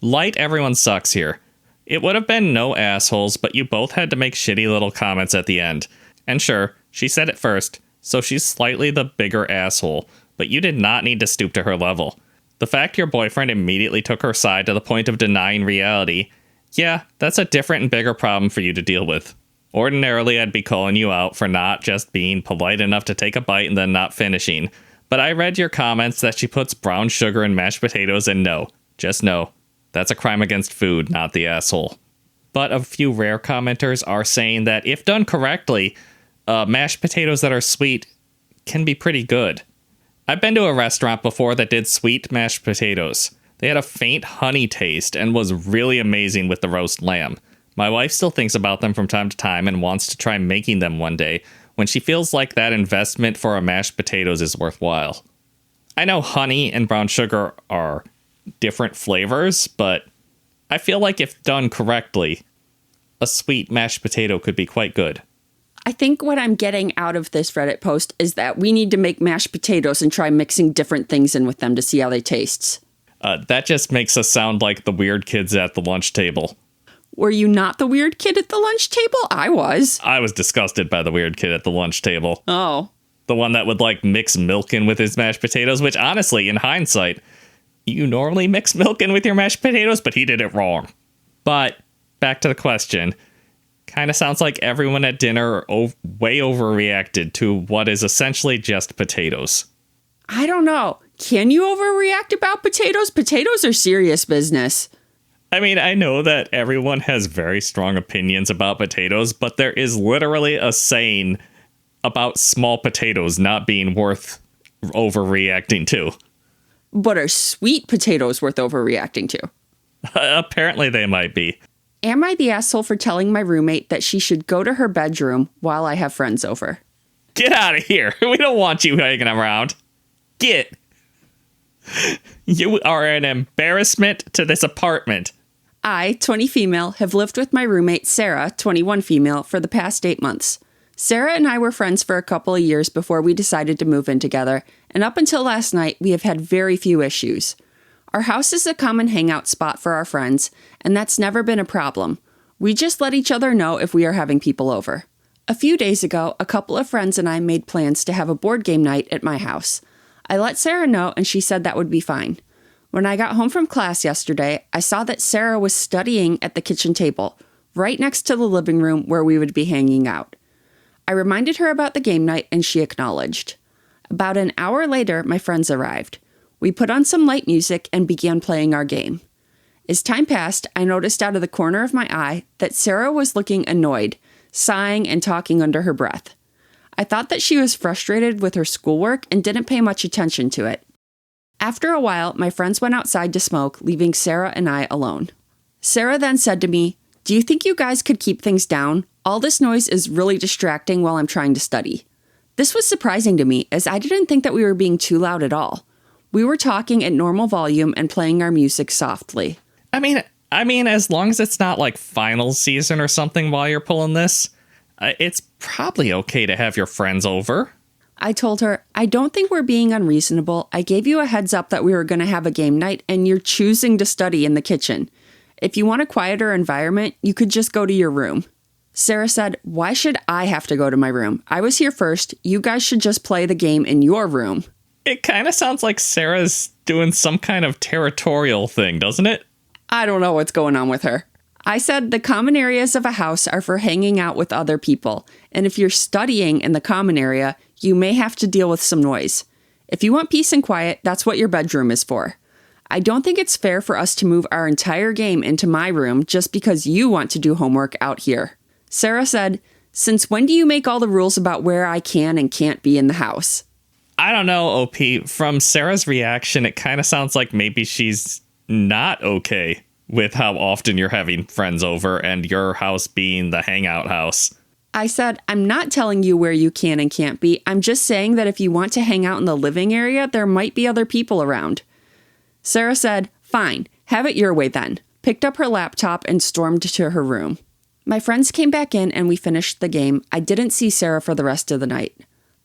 Light everyone sucks here. It would have been no assholes, but you both had to make shitty little comments at the end. And sure, she said it first, so she's slightly the bigger asshole, but you did not need to stoop to her level. The fact your boyfriend immediately took her side to the point of denying reality, yeah, that's a different and bigger problem for you to deal with. Ordinarily, I'd be calling you out for not just being polite enough to take a bite and then not finishing. But I read your comments that she puts brown sugar in mashed potatoes, and no, just no. That's a crime against food, not the asshole. But a few rare commenters are saying that if done correctly, mashed potatoes that are sweet can be pretty good. I've been to a restaurant before that did sweet mashed potatoes. They had a faint honey taste and was really amazing with the roast lamb. My wife still thinks about them from time to time and wants to try making them one day when she feels like that investment for a mashed potatoes is worthwhile. I know honey and brown sugar are different flavors, but I feel like if done correctly, a sweet mashed potato could be quite good. I think what I'm getting out of this Reddit post is that we need to make mashed potatoes and try mixing different things in with them to see how they taste. That just makes us sound like the weird kids at the lunch table. Were you not the weird kid at the lunch table? I was. I was disgusted by the weird kid at the lunch table. Oh. The one that would, mix milk in with his mashed potatoes, which, honestly, in hindsight, you normally mix milk in with your mashed potatoes, but he did it wrong. But, back to the question. Kind of sounds like everyone at dinner way overreacted to what is essentially just potatoes. I don't know. Can you overreact about potatoes? Potatoes are serious business. I mean, I know that everyone has very strong opinions about potatoes, but there is literally a saying about small potatoes not being worth overreacting to. But are sweet potatoes worth overreacting to? Apparently they might be. Am I the asshole for telling my roommate that she should go to her bedroom while I have friends over? Get out of here. We don't want you hanging around. Get. You are an embarrassment to this apartment. I, 20 female, have lived with my roommate Sarah, 21 female, for the past 8 months. Sarah and I were friends for a couple of years before we decided to move in together, and up until last night, we have had very few issues. Our house is a common hangout spot for our friends, and that's never been a problem. We just let each other know if we are having people over. A few days ago, a couple of friends and I made plans to have a board game night at my house. I let Sarah know, and she said that would be fine. When I got home from class yesterday, I saw that Sarah was studying at the kitchen table, right next to the living room where we would be hanging out. I reminded her about the game night, and she acknowledged. About an hour later, my friends arrived. We put on some light music and began playing our game. As time passed, I noticed out of the corner of my eye that Sarah was looking annoyed, sighing and talking under her breath. I thought that she was frustrated with her schoolwork and didn't pay much attention to it. After a while, my friends went outside to smoke, leaving Sarah and I alone. Sarah then said to me, "Do you think you guys could keep things down? All this noise is really distracting while I'm trying to study." This was surprising to me, as I didn't think that we were being too loud at all. We were talking at normal volume and playing our music softly. I mean, as long as it's not like final season or something while you're pulling this, it's probably okay to have your friends over. I told her, "I don't think we're being unreasonable. I gave you a heads up that we were going to have a game night, and you're choosing to study in the kitchen. If you want a quieter environment, you could just go to your room." Sarah said, "Why should I have to go to my room? I was here first. You guys should just play the game in your room." It kind of sounds like Sarah's doing some kind of territorial thing, doesn't it? I don't know what's going on with her. I said the common areas of a house are for hanging out with other people, and if you're studying in the common area, you may have to deal with some noise. If you want peace and quiet, that's what your bedroom is for. I don't think it's fair for us to move our entire game into my room just because you want to do homework out here. Sarah said, "Since when do you make all the rules about where I can and can't be in the house?" I don't know, OP. From Sarah's reaction, it kind of sounds like maybe she's not okay with how often you're having friends over and your house being the hangout house. I said, "I'm not telling you where you can and can't be. I'm just saying that if you want to hang out in the living area, there might be other people around." Sarah said, "Fine, have it your way then," picked up her laptop and stormed to her room. My friends came back in and we finished the game. I didn't see Sarah for the rest of the night.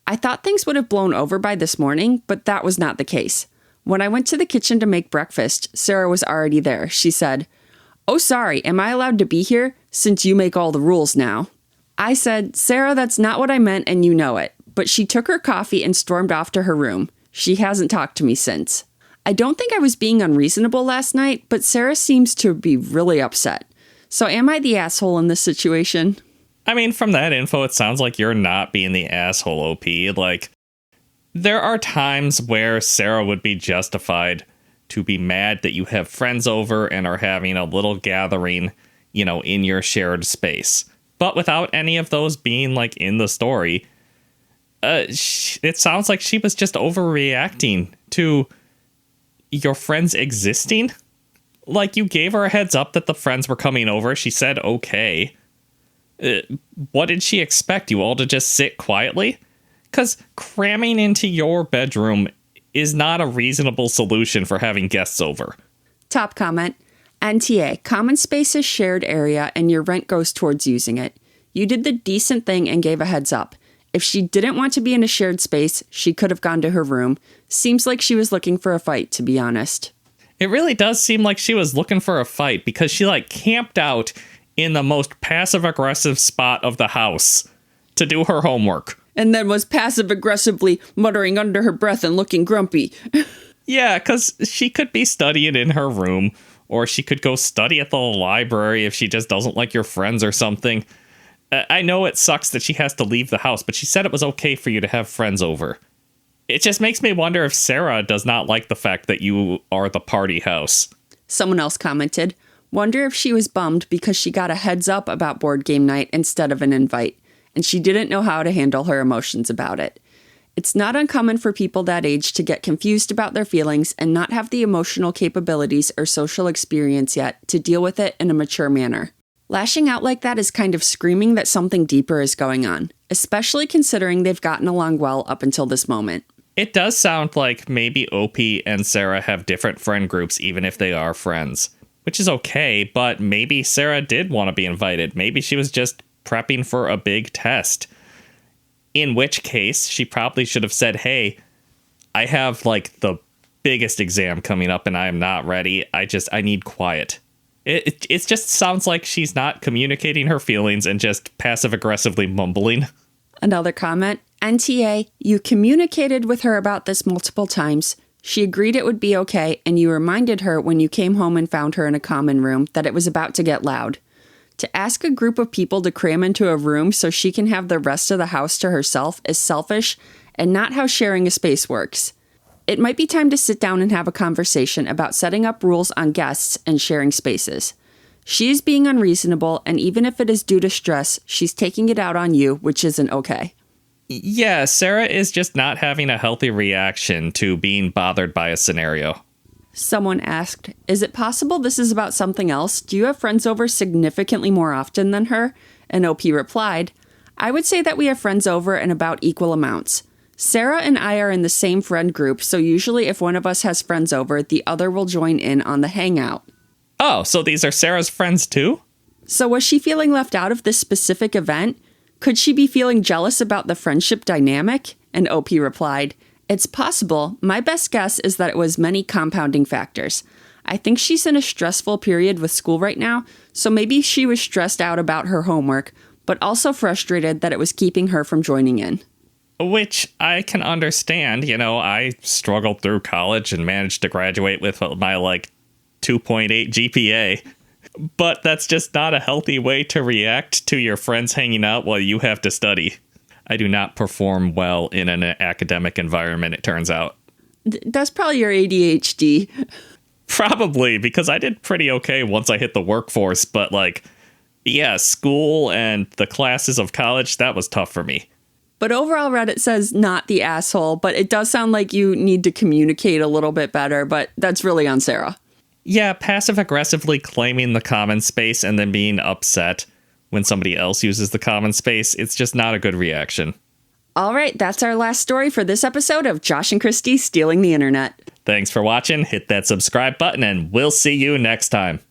I thought things would have blown over by this morning, but that was not the case. When I went to the kitchen to make breakfast, Sarah was already there. She said, "Oh, sorry, am I allowed to be here? Since you make all the rules now." I said, "Sarah, that's not what I meant and you know it." But she took her coffee and stormed off to her room. She hasn't talked to me since. I don't think I was being unreasonable last night, but Sarah seems to be really upset. So am I the asshole in this situation? I mean, from that info, it sounds like you're not being the asshole, OP. There are times where Sarah would be justified to be mad that you have friends over and are having a little gathering, in your shared space. But without any of those being like in the story, it sounds like she was just overreacting to your friends existing. Like, you gave her a heads up that the friends were coming over. She said, okay. What did she expect? You all to just sit quietly? Because cramming into your bedroom is not a reasonable solution for having guests over. Top comment. NTA, common space is shared area and your rent goes towards using it. You did the decent thing and gave a heads up. If she didn't want to be in a shared space, she could have gone to her room. Seems like she was looking for a fight, to be honest. It really does seem like she was looking for a fight because she like camped out in the most passive-aggressive spot of the house to do her homework. And then was passive-aggressively muttering under her breath and looking grumpy. Yeah, because she could be studying in her room, or she could go study at the library if she just doesn't like your friends or something. I know it sucks that she has to leave the house, but she said it was okay for you to have friends over. It just makes me wonder if Sarah does not like the fact that you are the party house. Someone else commented, wonder if she was bummed because she got a heads up about board game night instead of an invite, and she didn't know how to handle her emotions about it. It's not uncommon for people that age to get confused about their feelings and not have the emotional capabilities or social experience yet to deal with it in a mature manner. Lashing out like that is kind of screaming that something deeper is going on, especially considering they've gotten along well up until this moment. It does sound like maybe OP and Sarah have different friend groups even if they are friends, which is okay, but maybe Sarah did want to be invited. Maybe she was just prepping for a big test. In which case, she probably should have said, hey, I have like the biggest exam coming up and I am not ready. I need quiet. It just sounds like she's not communicating her feelings and just passive-aggressively mumbling. Another comment, NTA, you communicated with her about this multiple times. She agreed it would be okay, and you reminded her when you came home and found her in a common room that it was about to get loud. To ask a group of people to cram into a room so she can have the rest of the house to herself is selfish and not how sharing a space works. It might be time to sit down and have a conversation about setting up rules on guests and sharing spaces. She is being unreasonable, and even if it is due to stress, she's taking it out on you, which isn't okay. Yeah, Sarah is just not having a healthy reaction to being bothered by a scenario. Someone asked, is it possible this is about something else? Do you have friends over significantly more often than her? And OP replied, I would say that we have friends over in about equal amounts. Sarah and I are in the same friend group, so usually if one of us has friends over, the other will join in on the hangout. Oh, so these are Sarah's friends too? So was she feeling left out of this specific event? Could she be feeling jealous about the friendship dynamic? And OP replied, it's possible. My best guess is that it was many compounding factors. I think she's in a stressful period with school right now, so maybe she was stressed out about her homework, but also frustrated that it was keeping her from joining in. Which I can understand. You know, I struggled through college and managed to graduate with my 2.8 GPA. But that's just not a healthy way to react to your friends hanging out while you have to study. I do not perform well in an academic environment, it turns out. That's probably your ADHD. Probably, because I did pretty okay once I hit the workforce. But school and the classes of college, that was tough for me. But overall, Reddit says not the asshole, but it does sound like you need to communicate a little bit better, but that's really on Sarah. Yeah, passive-aggressively claiming the common space and then being upset when somebody else uses the common space, it's just not a good reaction. All right, that's our last story for this episode of Josh and Kristie Stealing the Internet. Thanks for watching, hit that subscribe button, and we'll see you next time.